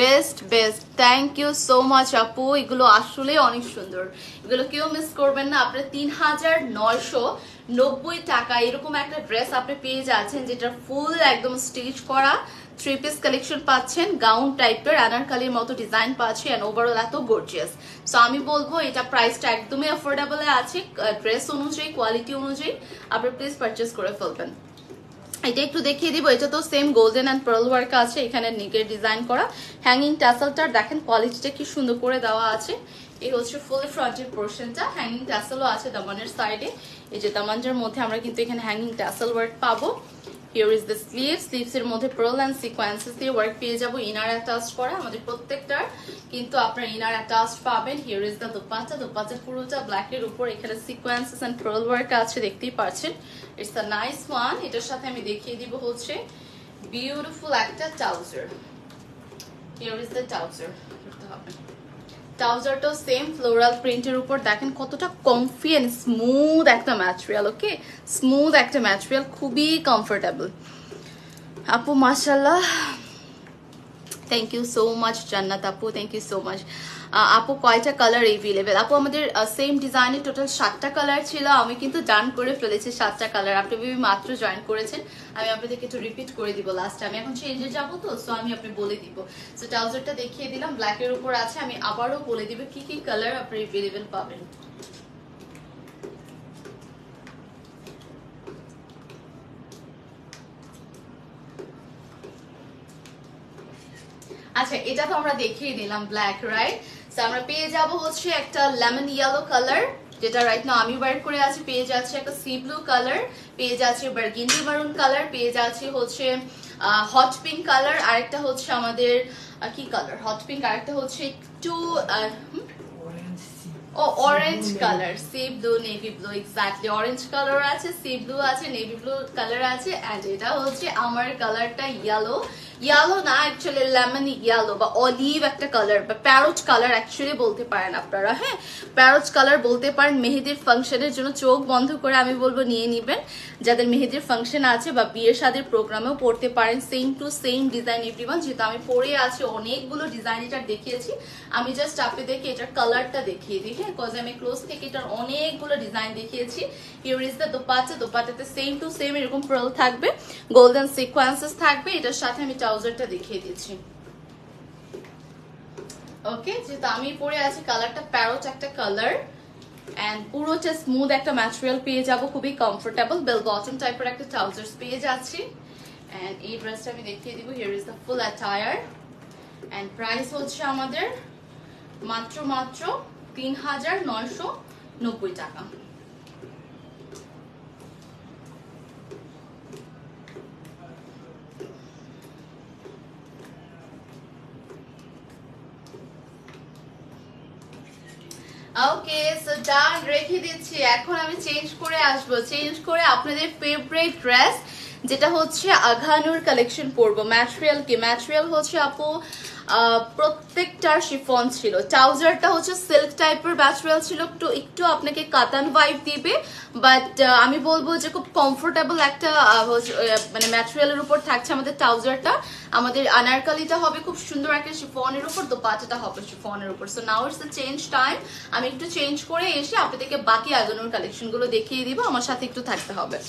Best best, thank you so much আপু, এগুলো আসলে অনেক সুন্দর, এগুলো কেউ মিস করবেন না। আপনার 3990 টাকা এরকম একটা ড্রেস আপনি পেয়ে যাচ্ছেন, যেটা ফুল একদম স্টিচ করা থ্রি পিস কালেকশন পাচ্ছেন, গাউন টাইপের আনারকালির মতো ডিজাইন পাচ্ছেন, ওভারঅল এত গর্জিয়াস। সো আমি বলবো এটা প্রাইসটা একদমই অ্যাফোর্ডেবল আছে, ড্রেস অনুযায়ী কোয়ালিটি অনুযায়ী আপনি প্লিজ পারচেস করে ফেলবেন। এটা একটু দেখিয়ে দিব, এটা তো same golden and pearl work আছে, এখানে নিকের ডিজাইন করা, হ্যাঙ্গিং টাসেলটার দেখেন কোয়ালিটিটা কি সুন্দর করে দেওয়া আছে। এই হচ্ছে ফুল ফ্রন্টের পোর্শনটা, হ্যাঙ্গিং টাসেলও আছে দামানের সাইডে। এই যে দামানটার মধ্যে আমরা কিন্তু এখানে হ্যাঙ্গিং টাসেল ওয়ার্ক পাবো। হিয়ার ইজ দ্য স্লিভস এর মধ্যে পার্ল এন্ড সিকোয়েন্সেস দিয়ে ওয়ার্ক পেয়ে যাবো, ইনার অ্যাটাচ করা, আমাদের প্রত্যেকটার কিন্তু আপনার ইনার অ্যাটাচ পাবেন। হিয়ার ইজ দ্য দোপাট্টা পুরোটা ব্ল্যাক এর উপর, এখানে সিকোয়েন্সেস এন্ড পার্ল ওয়ার্ক আছে, দেখতেই পাচ্ছেন, ইটস আ নাইস ওয়ান। এটার সাথে আমি দেখিয়ে দিব হচ্ছে বিউটিফুল একটা trouser. Here is the trouser, ট্রাউজারটাও সেম ফ্লোরাল প্রিন্টের উপর, দেখেন কতটা কমফি এন্ড স্মুথ একটা ম্যাটেরিয়াল। ওকে, স্মুথ একটা ম্যাটেরিয়াল, খুবই কমফোর্টেবল। আপু মাশাআল্লাহ, থ্যাংক ইউ সো মাচ জান্নাত আপু, থ্যাংক ইউ সো মাচ। আপু কয়টা কালার এভেলেবেল? আপু আমাদের সেম ডিজাইনে টোটাল 7টা কালার ছিল, আমি কিন্তু ডান করে ফেলেছি 7টা কালার। আপনি মাত্র জয়েন করেছেন, আমি আপনাদেরকে একটু রিপিট করে দিব লাস্টে, আমি এখন চেঞ্জে যাবো তো, সো আমি আপনি বলে দিব। সো ট্রাউজারটা দেখিয়ে দিলাম, ব্ল্যাকের উপর আছে, আমি আবারও বলে দিব কি কি কালার আপনি এভেলেবেল পাবেন। আচ্ছা, এটা তো আমরা দেখিয়ে দিলাম ব্ল্যাক, রাইট? সো আমরা পেয়ে যাব হচ্ছে একটা লেমন ইয়েলো কালার, যেটা রাইট নাও আমি ওয়্যার করে আছি, পেয়ে যাচ্ছে একটা সি ব্লু কালার, পেয়ে যাচ্ছে বার্গেন্ডি মারুন কালার, পেয়ে যাচ্ছে হচ্ছে হট পিঙ্ক কালার, আরেকটা হচ্ছে আমাদের কি কালার, হট পিঙ্ক, আরেকটা হচ্ছে একটু ও orange colour, sea blue navy blue, exactly orange colour আছে, সি ব্লু আছে, নেভি ব্লু কালার আছে, এন্ড এটা হচ্ছে আমার কালারটা ইয়েলো, ইয়েলো না অ্যাকচুয়ালি লেমন ইয়েলো বা অলিভ একটা কালার বা প্যারোট কালার অ্যাকচুয়ালি বলতে পারেন আপনারা। হ্যাঁ, প্যারোট কালার বলতে পারেন। মেহেদির ফাংশনের জন্য চোখ বন্ধ করে আমি বলবো নিয়ে নিবেন, যাদের মেহেদির ফাংশন আছে বা বিয়ের শাদীর প্রোগ্রামেও পড়তে পারেন, same to same design everyone. যেহেতু আমি পরে আছি অনেকগুলো ডিজাইন এটা দেখিয়েছি, আমি জাস্ট আপনাদেরকে এটার কালারটা দেখিয়ে দিই। হ্যাঁ, কজ আমি ক্লোজ থেকে এটার অনেকগুলো ডিজাইন দেখিয়েছি। হিয়ার ইজ দ্য দোপাট্টা, দোপাট্টাতে সেম টু সেম এরকম পার্ল থাকবে, গোল্ডেন সিকোয়েন্সেস থাকবে, এটার সাথে আমি ট্রাউজারটা দেখিয়ে দিচ্ছি। ওকে, যেহেতু আমি পরে আছি কালারটা প্যারোট একটা কালার, এন্ড পুরোটা স্মুথ একটা ম্যাটেরিয়াল পেয়ে যাব, খুবই কমফোর্টেবল, বেল বটম টাইপের একটা ট্রাউজার্স পেয়ে যাচ্ছি। এন্ড এই ড্রেসটা আমি দেখিয়ে দিব, here is the full attire, and price হচ্ছে আমাদের মাত্র 3990 টাকা। ওকে, সো ডান, রেখে দিচ্ছি। এখন আমি চেঞ্জ করে আসবো, চেঞ্জ করে আপনাদের ফেভারিট ড্রেস যেটা হচ্ছে আঘানুর কালেকশন পরবো। ম্যাটেরিয়াল কি? ম্যাটেরিয়াল হচ্ছে আপু প্রত্যেকটার শিফন ছিল, ট্রাউজারটা হচ্ছে সিল্ক টাইপের ম্যাটেরিয়াল ছিল, একটু আপনাকে কাতান ভাইব দিবে, বাট আমি বলবো যে খুব কমফোর্টেবল একটা মানে ম্যাটেরিয়ালের উপর থাকছে আমাদের ট্রাউজারটা। আমাদের আনারকালিটা হবে খুব সুন্দর একটা শিফনের উপর, দোপাট্টাটা হবে শিফনের উপর। So now it's the change time, আমি একটু চেঞ্জ করে এসে আপনাদেরকে বাকি আগানোর কালেকশন গুলো দেখিয়ে দিব, আমার সাথে একটু থাকতে হবে।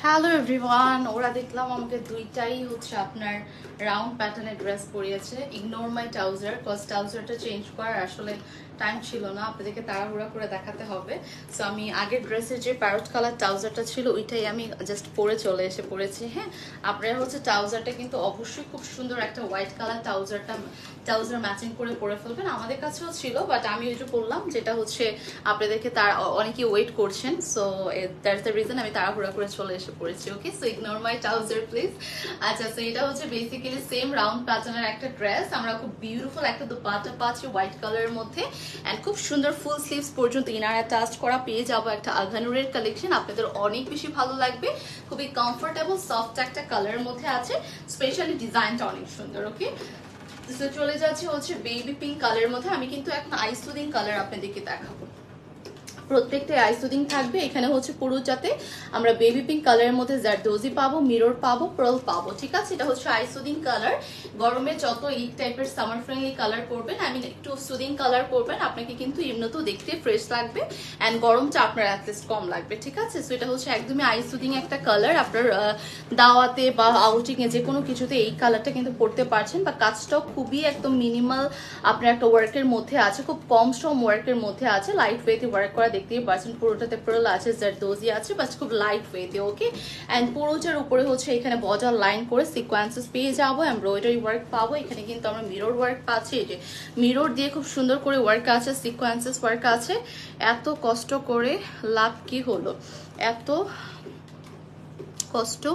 হ্যালো এভরিওয়ান, ওরা দেখলাম আমাকে দুইটাই হচ্ছে আপনার রাউন্ড প্যাটার্নের ড্রেস পরিয়েছে। ইগনোর মাই ট্রাউজার, কজ ট্রাউজারটা চেঞ্জ করার আসলে টাইম ছিল না, আপনাদেরকে তাড়াহুড়া করে দেখাতে হবে। সো আমি আগের ড্রেসের যে প্যারট কালার ট্রাউজারটা ছিল ওইটাই আমি জাস্ট পরে চলে এসে পড়েছি। হ্যাঁ, আপনারা হচ্ছে ট্রাউজারটা কিন্তু অবশ্যই খুব সুন্দর একটা হোয়াইট কালার ট্রাউজার ম্যাচিং করে পরে ফেলবেন। আমাদের কাছেও ছিল, বাট আমি ওইটা বললাম যেটা হচ্ছে আপনাদেরকে তার অনেকে ওয়েট করছেন, সো দ্যাটস দ্য রিজন আমি তাড়াহুড়া করে চলে এসে পড়েছি। Okay, so ignore my trouser please. আচ্ছা, সো এটা হচ্ছে বেসিক্যালি সেম রাউন্ড প্যাটার্নের একটা ড্রেস। আমরা খুব বিউটিফুল একটা দোপাট্টা পাচ্ছি হোয়াইট কালারের মধ্যে, অ্যান্ড খুব সুন্দর ফুল স্লিভস পর্যন্ত ইনার অ্যাটাচ করা পেয়ে যাবো একটা আঘানুরের কালেকশন। আপনাদের অনেক বেশি ভালো লাগবে, খুবই কমফোর্টেবল সফট একটা কালারের মধ্যে আছে, স্পেশালি ডিজাইনটা অনেক সুন্দর। ওকে, তো চলে যাচ্ছে হচ্ছে বেবি পিঙ্ক কালারের মধ্যে। আমি কিন্তু এখন আইস সুদিং কালার আপনাদেরকে দেখাবো, প্রত্যেকটা আইসুদিং থাকবে। এখানে হচ্ছে পুরোটাতে আমরা বেবি পিঙ্ক কালারের মধ্যে জারদোজি পাবো, মিরর পাবো, পার্ল পাবো। ঠিক আছে, এটা হচ্ছে আইসুদিং কালার। গরমে যত এই টাইপের সামার ফ্রেন্ডলি কালার করবেন, আমি একটু সুদিং কালার করবেন, আপনাকে কিন্তু এমনিতেও দেখতে ফ্রেশ লাগবে অ্যান্ড গরমটা আপনার অ্যাটলিস্ট কম লাগবে। ঠিক আছে, সো এটা হচ্ছে একদমই আইসুদিং একটা কালার। আপনার দাওয়াতে বা আউটিং এ যে কোনো কিছুতে এই কালারটা কিন্তু পরতে পারছেন। বা কাজটাও খুবই একদম মিনিমাল আপনার একটা ওয়ার্কের মধ্যে আছে, খুব কম শ্রম ওয়ার্কের মধ্যে আছে, লাইট ওয়েতে ওয়ার্ক করা দেখতেই পাচ্ছেন। পুরোটাতে পার্ল আছে, জারদোজি আছে, বাট খুব লাইট ওয়েতে। ওকে, অ্যান্ড পুরোটার উপরে হচ্ছে এখানে বজার লাইন করে সিকোয়েন্সেস পেয়ে যাবো, এমব্রয়ডারি ওয়ার্ক পাবো। এখানে কিন্তু আমরা মিরর ওয়ার্ক পাচ্ছি, এই যে মিরর দিয়ে খুব সুন্দর করে ওয়ার্ক আছে, সিকোয়েন্সেস ওয়ার্ক আছে। এত কষ্ট করে লাভ কি হলো, এত কষ্ট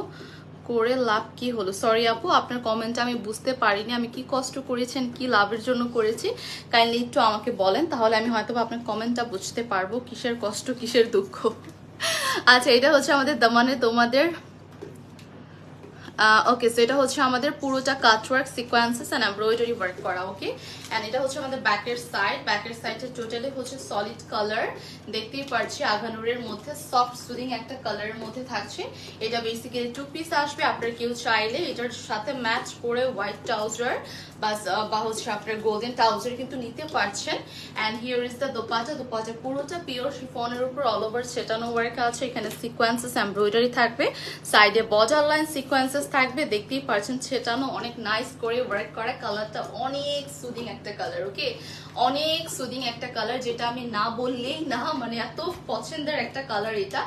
করে লাভ কি হলো? সরি আপু, আপনার কমেন্টটা আমি বুঝতে পারিনি, আমি কি কষ্ট করেছেন, কি লাভের জন্য করেছি, কাইন্ডলি একটু আমাকে বলেন, তাহলে আমি হয়তো আপনার কমেন্টটা বুঝতে পারবো কিসের কষ্ট কিসের দুঃখ। আচ্ছা, এটা হচ্ছে আমাদের দামানে তোমাদের ওকে, সো এটা হচ্ছে আমাদের পুরোটা cutwork sequences and embroidery work করা। ওকে, এন্ড এটা হচ্ছে আমাদের ব্যাকের সাইডটা টোটালি হচ্ছে সলিড কালার, দেখতেই পাচ্ছি আগানুরের মধ্যে সফট সুদিং একটা কালারের মধ্যে থাকছে। এটা বেসিক্যালি টু পিস আসবে। আপনারা কেউ চাইলে এটার সাথে ম্যাচ করে হোয়াইট ট্রাউজার বা হচ্ছে আপনার গোল্ডেন ট্রাউজার কিন্তু নিতে পারছেন। And here is the dupatta পুরোটা পিওর শিফনের উপর অল ওভার সেটানো ওয়ার্ক আছে। এখানে সিকোয়েন্সেস এমব্রয়ডারি থাকবে, সাইডে বর্ডার লাইন সিকোয়েন্সেস থাকবে, দেখতেই পাচ্ছেন সেটানো অনেক নাইস করে ওয়ার্ক করা। কালারটা অনেক সুদিং একটা কালার। ওকে, অনেক সুদিং একটা কালার, যেটা আমি না বললেই না, মানে এত পছন্দের একটা কালার। এটা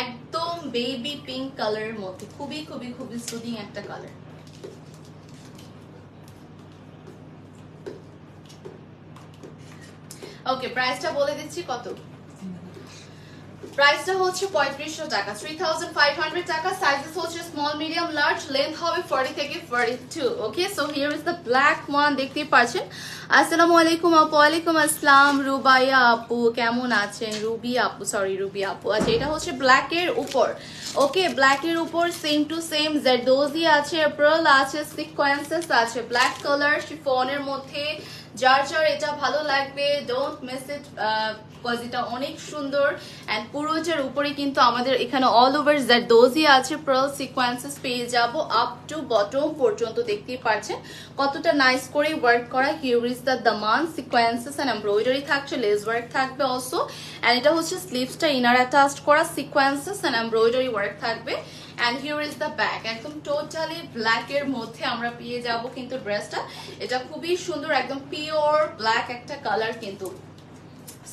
একদম বেবি পিঙ্ক কালারের মধ্যে, খুবই খুবই খুবই সুদিং একটা কালার। ওকে, প্রাইসটা বলে দিচ্ছি কত। প্রাইসটা হচ্ছে 3500 টাকা, 3500 টাকা। সাইজেস হচ্ছে স্মল, মিডিয়াম, লার্জ, লেন্থ হবে 40 থেকে 42। Okay, so here is the black one, দেখতেই পাচ্ছেন। আসসালামু আলাইকুম আপু। ওয়ালাইকুম আসসালাম রুবাইয়া আপু, কেমন আছেন? রুবি আপু। আচ্ছা, এটা হচ্ছে ব্ল্যাক এর উপর। ওকে, ব্ল্যাক এর উপর সেম টু সেম জারদোজি আছে, পার্ল আছে, সিকোয়েন্সেস আছে, ব্ল্যাক কালার শিফনের মধ্যে। যার এটা ভালো লাগবে, ডোন্ট মিস ইট, বিকজ এটা অনেক সুন্দর। অ্যান্ড পুরোটার উপরে কিন্তু আমাদের এখানে অল ওভার জারদোজি আছে, পার্ল সিকোয়েন্সেস পেয়ে যাব আপ টু বটম পর্যন্ত, দেখতেই পাচ্ছেন কতটা নাইস করে ওয়ার্ক করা। Here is the Daman, sequences and embroidery থাকছে, লেস ওয়ার্ক থাকবে অলসো। অ্যান্ড এটা হচ্ছে স্লিভসটা ইনার অ্যাটাচড করা, সিকোয়েন্সেস এন্ড এমব্রয়ডারি ওয়ার্ক থাকবে। And here is the back, একদম টোটালি ব্ল্যাক এর মধ্যে আমরা পেয়ে যাব কিন্তু ড্রেসটা। এটা খুবই সুন্দর, একদম পিওর ব্ল্যাক একটা কালার কিন্তু।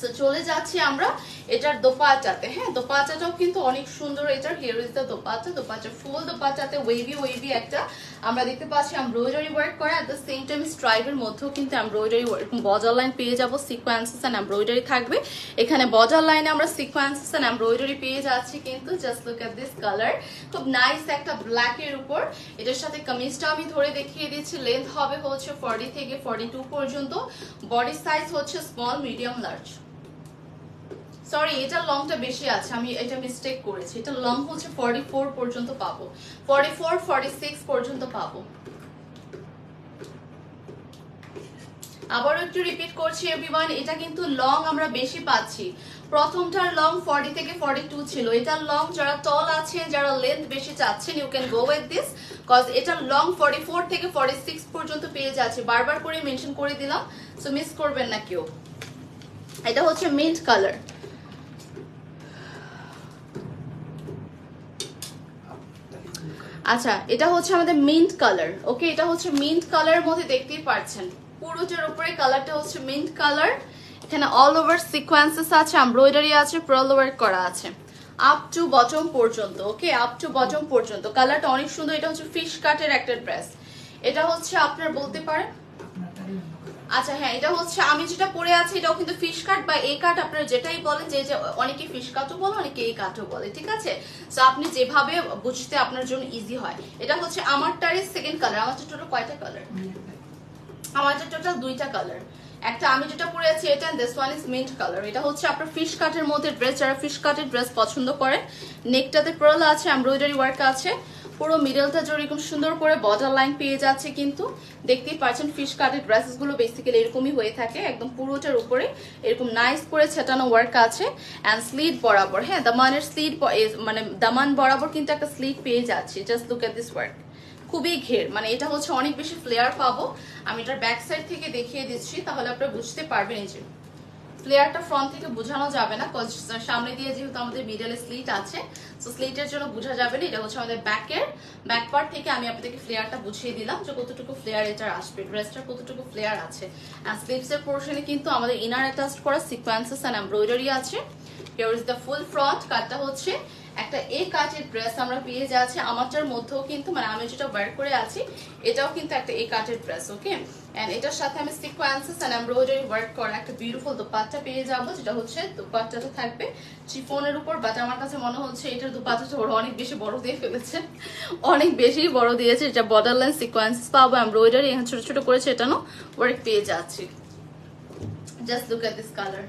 সো চলে যাচ্ছি আমরা এটার দোপাট্টাতে। হ্যাঁ, দোপাট্টাটাও কিন্তু অনেক সুন্দর এটার। Here is the dupatta full দোপাট্টাতে ওয়েভি একটা আমরা দেখতে পাচ্ছি এমব্রয়ডারি ওয়ার্ক করা। এট দ্য সেম টাইম স্ট্রাইপের মধ্যেও কিন্তু এমব্রয়ডারি বর্ডার লাইন পেয়ে যাব, সিকোয়েন্সেস এন্ড এমব্রয়ডারি থাকবে। এখানে বর্ডার লাইনে আমরা সিকোয়েন্সেস এন্ড এমব্রয়ডারি পেয়ে যাচ্ছি কিন্তু। Just look at this colour, খুব নাইস একটা ব্ল্যাক এর উপর। এটার সাথে কামিজটা আমি ধরে দেখিয়ে দিচ্ছি। লেন্থ হবে হচ্ছে 40 থেকে 42 পর্যন্ত, বডি সাইজ হচ্ছে স্মল, মিডিয়াম, লার্জ। সরি, এটা লংটা বেশি আছে, আমি এটা মিস্টেক করেছি। এটা লং হচ্ছে 44 পর্যন্ত পাবো, 44 46 পর্যন্ত পাবো। আবারও একটু রিপিট করছি এভরিওয়ান, এটা কিন্তু লং আমরা বেশি পাচ্ছি। প্রথমটার লং 40 থেকে 42 ছিল, এটার লং যারা টল আছেন, যারা লেন্থ বেশি চাচ্ছেন, you can go with this, cause এটার লং 44 থেকে 46 পর্যন্ত পেয়ে যাচ্ছে। বারবার করে মেনশন করে দিলাম, সো মিস করবেন না কেউ। এটা হচ্ছে মিন্ট কালার। আচ্ছা, এটা হচ্ছে আমাদের মিন্ট কালার। ওকে, এটা হচ্ছে মিন্ট কালারের মধ্যে, দেখতেই পাচ্ছেন পুরোটার উপরে কালারটা হচ্ছে মিন্ট কালার। এখানে অল ওভার সিকোয়েন্সেস আছে, এমব্রয়ডারি আছে, পার্ল ওয়ার্ক করা আছে আপ টু বটম পর্যন্ত। ওকে, আপ টু বটম পর্যন্ত কালারটা অনেক সুন্দর। এটা হচ্ছে ফিশ কাটের একটা ড্রেস। এটা হচ্ছে আপনার বলতে পারেন, আচ্ছা হ্যাঁ, এটা হচ্ছে আমি যেটা পরে আছি এটাও কিন্তু ফিশ কাট বা এ কাট, আপনারা যেটাই বলেন, যে অনেকে ফিশ কাটও বলে, অনেকে এই কাটও বলে, ঠিক আছে? তো আপনি যেভাবে বুঝতে আপনার জন্য ইজি হয়। এটা হচ্ছে আমারটারই সেকেন্ড কালার। আমারটা টোটাল কয়টা কালার? আমারটা টোটাল দুইটা কালার। একটা আমি যেটা পরে আছি এটা, this one is meant colour. এটা হচ্ছে আপনার ফিশ কাটের মধ্যে ড্রেস, যারা ফিশ কাটের ড্রেস পছন্দ করে। নেকটাতে পার্ল আছে, এমব্রয়ডারি ওয়ার্ক আছে, পুরো মিডলটা জুড়ে এরকম সুন্দর করে বর্ডার লাইন পেয়ে যাচ্ছে। কিন্তু দেখতেই পাচ্ছেন ফিশ কাটের ড্রেসেস গুলো বেসিক্যালি এরকমই হয়ে থাকে, একদম পুরোটার উপরে এরকম নাইস করে ছেটানো ওয়ার্ক আছে। এন্ড স্লিট বরাবর, হ্যাঁ দামানের স্লিট, মানে দামান বরাবর কিন্তু একটা স্লিট পেয়ে যাচ্ছে। Just look at this work, খুবই ঘের, মানে এটা হচ্ছে অনেক বেশি ফ্লেয়ার পাবো। আমি এটার ব্যাক সাইড থেকে দেখিয়ে দিচ্ছি, তাহলে আপনারা বুঝতে পারবেন। এই যে ফ্লেয়ারটা ফ্রন্ট থেকে বোঝানো যাবে না, সামনে দিয়ে যেহেতু আমাদের মিডলে স্লিট আছে, সো স্লিটের জন্য বোঝা যাবে না। এটা হচ্ছে আমাদের ব্যাকের ব্যাক পার্ট থেকে আমি আপনাদেরকে ফ্লেয়ারটা বুঝিয়ে দিলাম যে কতটুকু ফ্লেয়ার এটার আসবে, ড্রেসটার কতটুকু ফ্লেয়ার আছে। আর স্লিভসের পোর্শনে কিন্তু আমাদের ইনার অ্যাটাচ করা সিকোয়েন্সেস এন্ড এমব্রয়ডারি আছে। Here is the full front. কাটটা হচ্ছে একটা এ কাটের ড্রেস আমরা পেয়ে যাচ্ছি। আমারটার মধ্যেও কিন্তু, মানে আমি যেটা ওয়্যার করে আছি এটাও কিন্তু একটা এ কাটের ড্রেস। ওকে, এন্ড এটার সাথে আমি সিকোয়েন্সেস এন্ড এমব্রয়ডারি ওয়ার্ক করা একটা বিউটিফুল দোপাট্টা পেয়ে যাব, যেটা হচ্ছে দোপাট্টাটা থাকবে চিফনের উপর। বাট আমার কাছে মনে হচ্ছে এটার দোপাট্টাটা ওরা অনেক বেশি বড় দিয়ে ফেলেছে, অনেক বেশি বড় দিয়েছে। এটা বর্ডার লাইন সিকোয়েন্সেস পাবো, এমব্রয়ডারি এখানে ছোট ছোট করে ছেটানো ওয়ার্ক পেয়ে যাচ্ছি। Just look at this colour,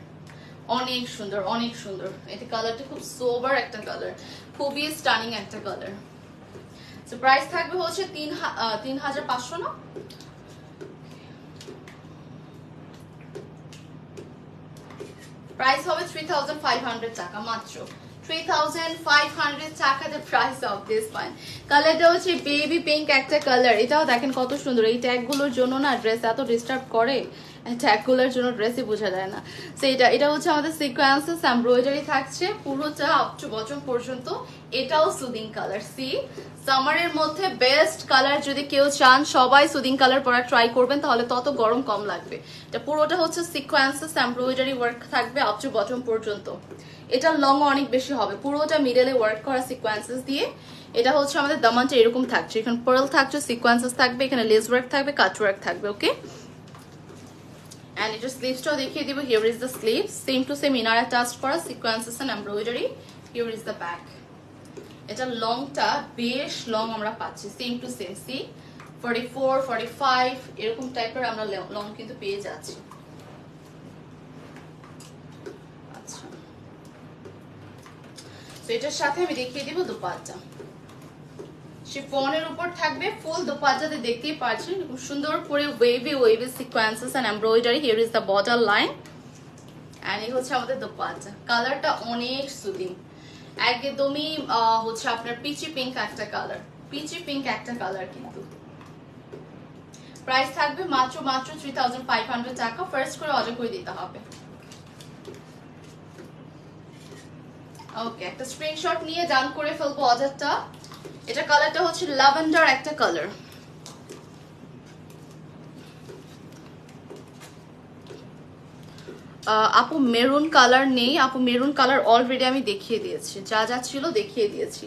অনেক সুন্দর, অনেক সুন্দর। এটা কালারটা খুব সোবার একটা কালার, খুবই স্টানিং একটা কালার। সো প্রাইস থাকবে হচ্ছে ৩,৫০০ না, প্রাইস হবে 3,500 টাকা মাত্র। 3,500 টাকা the price of this one. কালারটা হচ্ছে বেবি পিঙ্ক একটা কালার। এটাও দেখেন কত সুন্দর। এই ট্যাগগুলোর জন্য না ড্রেস এত ডিস্টার্ব করে, ট্যাগগুলোর জন্য ড্রেসই বোঝা যায় না। সো এটা হচ্ছে আমাদের সিকোয়েন্সেস এমব্রয়ডারি থাকছে পুরোটা আপ টু বটম পর্যন্ত। এটাও সুদিং কালার। সি, সামারের মধ্যে বেস্ট কালার যদি কেউ চান, সবাই সুদিং কালার পরা ট্রাই করবেন, তাহলে তত গরম কম লাগবে। এটা পুরোটা হচ্ছে সিকোয়েন্সেস এমব্রয়ডারি ওয়ার্ক থাকবে আপ টু বটম পর্যন্ত। এটা লং অনেক বেশি হবে, পুরোটা মিডলে ওয়ার্ক করা সিকোয়েন্সেস দিয়ে। এটা হচ্ছে আমাদের দামানটা এরকম থাকছে, এখানে পার্ল থাকছে, সিকোয়েন্সেস থাকবে, এখানে লেস ওয়ার্ক থাকবে, কাট ওয়ার্ক থাকবে। ওকে, এন্ড এটার স্লিভসটাও দেখিয়ে দিব। Here is the sleeve, same to same inner attach করা sequences and embroidery. Here is the back. এটা লংটা বেশ লং আমরা পাচ্ছি, সেম টু সেম। সি 44, 45 এরকম টাইপের আমরা লং কিন্তু পেয়ে যাচ্ছি। আচ্ছা, তো এটার সাথে আমি দেখিয়ে দিব দোপাট্টা। শিফনের উপর থাকবে ফুল দোপাট্টাতে, দেখতেই পাচ্ছেন খুব সুন্দর করে wavy wavy sequences and embroidery. Here is the border line and এই হচ্ছে আমাদের দোপাট্টা। কালারটা অনেক সুদিং, একদমই হচ্ছে আপনার পিচি পিঙ্ক একটা কালার, পিচি পিঙ্ক একটা কালার। কিন্তু প্রাইস থাকবে মাত্র 3,500 টাকা। ফার্স্ট করে অর্ডার করে দিতে হবে। ওকে, একটা স্ক্রিনশট নিয়ে ডান করে ফেলবো অর্ডারটা। এটা কালারটা হচ্ছে ল্যাভেন্ডার একটা কালার। আপু মেরুন কালার নেই, আপু মেরুন কালার অলরেডি আমি দেখিয়ে দিয়েছি, যা যা ছিল দেখিয়ে দিয়েছি।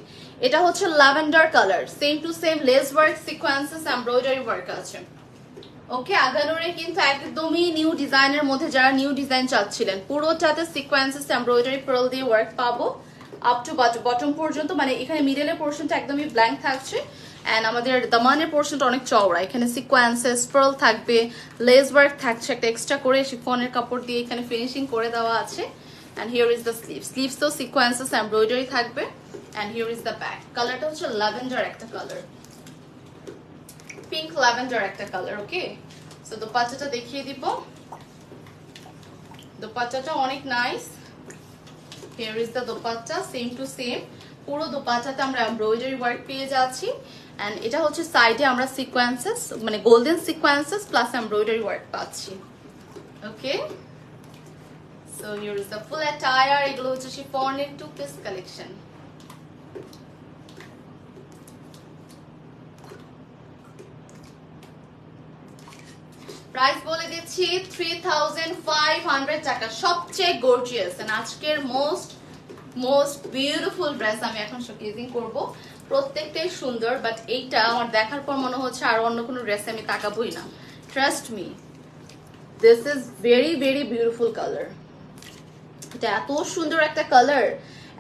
এটা হচ্ছে lavender colour, same to same lace work sequences embroidery work আছে। ওকে, আগানোরে কিন্তু একদমই নিউ ডিজাইনের মধ্যে, যারা নিউ ডিজাইন চাচ্ছিলেন পুরোটাতে সিকোয়েন্সেস এমব্রয়ডারি পার্ল দিয়ে ওয়ার্ক পাবো আপ টু বটম পর্যন্ত। মানে এখানে মিডলের পোর্শনটা একদমই ব্ল্যাঙ্ক থাকছে এন্ড আমাদের দামানের পোর্শনটা অনেক চওড়া। এখানে সিকোয়েন্সেস পার্ল থাকবে, লেস ওয়ার্ক থাকছে একটা এক্সট্রা করে, শিফনের কাপড় দিয়ে এখানে ফিনিশিং করে দেওয়া আছে। And here is the sleeve, sleeves তো সিকোয়েন্সেস এমব্রয়ডারি থাকবে। And here is the back. কালারটা হচ্ছে ল্যাভেন্ডার একটা কালার, পিঙ্ক ল্যাভেন্ডার একটা কালার। ওকে, সো দোপাট্টাটা দেখিয়ে দিব। দোপাট্টাটা অনেক nice. Here is the dupatta, same to same. পুরো দোপাট্টাতে আমরা এমব্রয়ডারি ওয়ার্ক পেয়ে যাচ্ছি এন্ড এটা হচ্ছে সাইডে আমরা সিকোয়েন্সেস, মানে golden sequences plus embroidery work পাচ্ছি। Okay, so here is the full attire. এগুলো হচ্ছে শিফনের টু পিস কালেকশন। প্রাইস বলে দিচ্ছি 3500 টাকা, সবচেয়ে গর্জিয়াস এন্ড আজকের মোস্ট বিউটিফুল ড্রেস আমি এখন শোকেজিং করব। প্রত্যেকটাই সুন্দর, বাট এইটা আমার দেখার পর মনে হচ্ছে আর অন্য কোনো ড্রেসে আমি তাকাবোই না। Trust me, this is very very beautiful colour. এটা এত সুন্দর একটা কালার,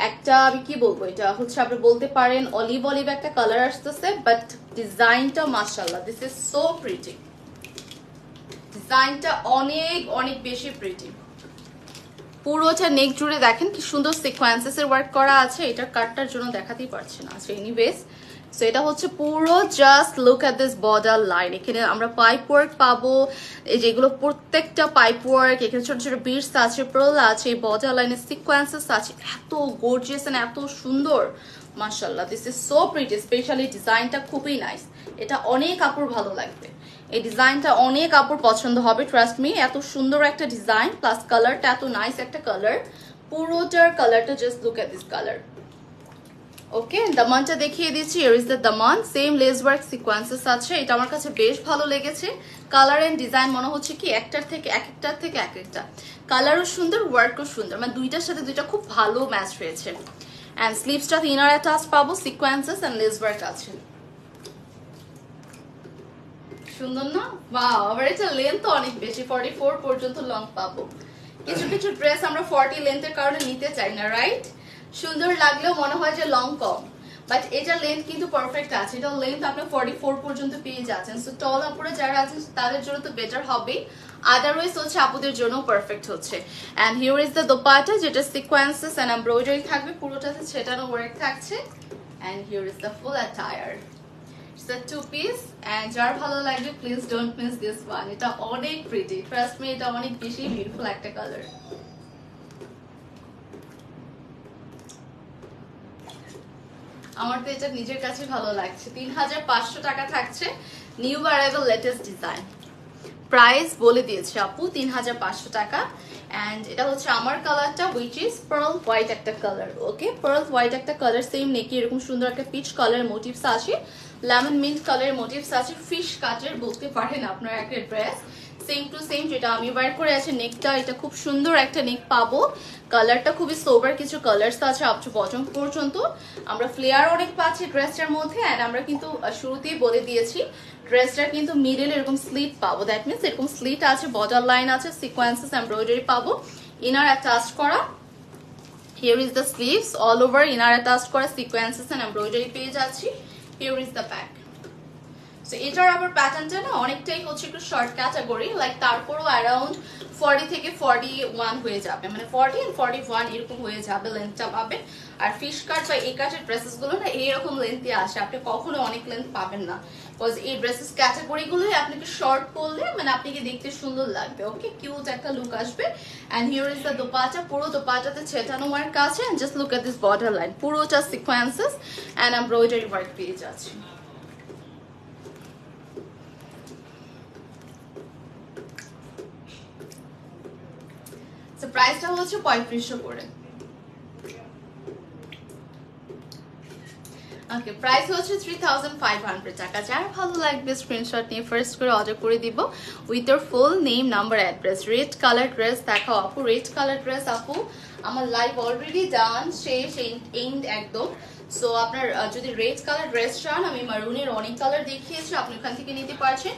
একটা আমি কি বলবো, এটা হচ্ছে আপনি বলতে পারেন অলিভ অলিভ একটা কালার আসতেছে, বাট ডিজাইনটা মাশাআল্লাহ, দিস ইজ সো প্রিটি। ডিজাইনটা অনেক অনেক বেশি প্রিটি। পুরোটা নেক জুড়ে দেখেন কি সুন্দর সিকোয়েন্সেস এর ওয়ার্ক করা আছে। এটার কাটটার জন্য দেখাতেই পারছি না। আচ্ছা, এনিওয়েজ, সো এটা হচ্ছে পুরো, just look at this border line. এখানে আমরা পাইপ ওয়ার্ক পাবো, এই যেগুলো প্রত্যেকটা পাইপ ওয়ার্ক, এখানে ছোট ছোট বিটস আছে, পার্ল আছে, এই বর্ডার লাইনের সিকোয়েন্সেস আছে, এত গর্জিয়াস এন্ড এত সুন্দর। মাশাআল্লাহ, this is so pretty. Specially ডিজাইনটা খুবই নাইস। এটা অনেক আপুর ভালো লাগবে, এই ডিজাইনটা অনেক আপুর পছন্দ হবে, ট্রাস্ট মি। এত সুন্দর একটা ডিজাইন, প্লাস কালারটা এত নাইস একটা কালার। পুরোটার কালারটা just look at this colour. Okay, দামানটা দেখিয়ে দিচ্ছি। হিয়ার ইজ দ্য দামান, সেম লেস ওয়ার্ক সিকোয়েন্সেস আছে। এটা আমার কাছে বেশ ভালো লেগেছে। কালার এন্ড ডিজাইন মনে হচ্ছে কি একটার থেকে এক একটা। কালারও সুন্দর, ওয়ার্কও সুন্দর, মানে দুইটার সাথে দুইটা খুব ভালো ম্যাচ হয়েছে। অ্যান্ড স্লিভসটা ইনার অ্যাটাচ পাবো, সিকোয়েন্সেস অ্যান্ড লেস ওয়ার্ক আছে। সুন্দর না? ওয়াও, আবার এটা লেন্থ অনেক বেশি, 44 পর্যন্ত লং পাবো। কিছু কিছু ড্রেস আমরা 40 লেন্থের কারণে নিতে চাই না, রাইট? সুন্দর লাগলেও মনে হয় যে লং কম, বাট এটা লেন্থ কিন্তু পারফেক্ট আছে। এটা লেন্থ আপনি 44 পর্যন্ত পেয়ে যাচ্ছেন। সো টল আপুরা যারা আছেন তাদের জন্য তো বেটার হবে, আদারওয়াইজ হচ্ছে আপুদের জন্য পারফেক্ট হচ্ছে। And here is the dupatta, যেটা সিকোয়েন্সেস এন্ড এমব্রয়ডারি থাকবে, পুরোটাতে ছেটানো ওয়ার্ক থাকছে। And here is the full attire, it's a two piece. And যার ভালো লাগবে please don't miss this one. এটা অনেক প্রিটি, ট্রাস্ট মি, এটা অনেক বেশি বিউটিফুল একটা কালার। আমার তো এটা নিজের কাছে ভালো লাগছে। 3500 টাকা থাকছে, new arrival latest design. Price বলে দিয়েছে আপু 3500 টাকা। এন্ড এটা হচ্ছে আমার কালারটা, উইচ ইজ পার্ল হোয়াইট একটা কালার। ওকে, পার্ল হোয়াইট একটা কালার, সেম নেকি এরকম সুন্দর একটা পিচ কালারের মোটিভস আছে, লেমন মিন্ট কালারের মোটিভস আছে, ফিশ কাটের বলতে পারেন আপনার একটা ড্রেস, সেম টু সেম যেটা আমি ওয়্যার করে আছি। নেকটা এটা খুব সুন্দর একটা নেক পাবো, কালারটা খুবই সোবার কিছু কালার্স আছে আপ টু বটম পর্যন্ত। আমরা ফ্লেয়ার অনেক পাচ্ছি ড্রেসটার মধ্যে। এন্ড আমরা কিন্তু শুরুতেই বলে দিয়েছি ড্রেসটার কিন্তু মিডল এরকম স্লিট পাবো, দ্যাট মিনস এরকম স্লিট আছে, বর্ডার লাইন আছে, সিকোয়েন্সেস এমব্রয়ডারি পাবো, ইনার অ্যাটাচ করা। Here is the sleeves, all over inner attach করা, সিকোয়েন্সেস এন্ড এমব্রয়ডারি পেয়ে যাচ্ছি। Here is the back. So এটার আবার প্যাটার্নটা না অনেকটাই হচ্ছে একটু শর্ট ক্যাটাগরি, লাইক তারপরও অ্যারাউন্ড 40 থেকে 41 হয়ে যাবে, মানে 40 and 41 এরকম হয়ে যাবে লেন্থটা পাবেন। আর ফিশ কাট বা এই কাটের ড্রেসেস গুলো না এইরকম লেন্থে আসে, আপনি কখনো অনেক লেন্থ পাবেন না, বিকজ এই ড্রেসেস ক্যাটাগরি গুলোই আপনাকে শর্ট করলে মানে আপনাকে দেখতে সুন্দর লাগবে। ওকে, কিউট একটা লুক আসবে। And here is the dupatta, পুরো দোপাটাতে ছেটানো ওয়ার্ক আছে। And just look at this border line, পুরোটা সিকোয়েন্সেস এন্ড এমব্রয়ডারি ওয়ার্ক পেয়ে যাচ্ছে। প্রাইসটা হচ্ছে 3500 করে। ওকে, প্রাইস হচ্ছে 3500 টাকা। যার ভালো লাগবে স্ক্রিনশট নিয়ে ফার্স্ট করে অর্ডার করে দিব with your full name, number, address. Red colour dress দেখাও আপু, রেড কালার ড্রেস আপু। আমার লাইভ অলরেডি ডান, শেষ, এন্ড একদম। সো আপনার যদি রেড কালার ড্রেস চান, আমি মারুনের অনেক কালার দেখিয়েছি, আপনি ওখান থেকে নিতে পারছেন।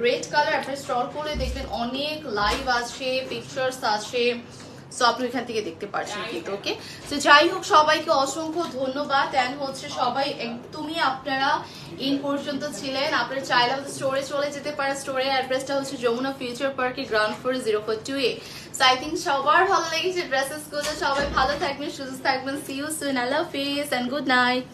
রেড কালার আপনি স্ক্রল করে দেখবেন অনেক লাইভ আছে, পিকচার্স আছে, সো আপনি এখান থেকে দেখতে পাচ্ছেন কিন্তু। ওকে, তো যাই হোক সবাইকে অসংখ্য ধন্যবাদ। এন্ড হচ্ছে সবাই একদমই আপনারা ইন পর্যন্ত ছিলেন। আপনারা চাইলে আমাদের স্টোরে চলে যেতে পারেন। স্টোরের অ্যাড্রেসটা হচ্ছে যমুনা ফিউচার পার্কের ground floor 042A। So I think সবার ভালো লেগেছে ড্রেসেস গুলো। সবাই ভালো থাকবেন, সুস্থ থাকবেন। সি ইউ সুন, আল্লাহ হাফেজ এন্ড গুড নাইট।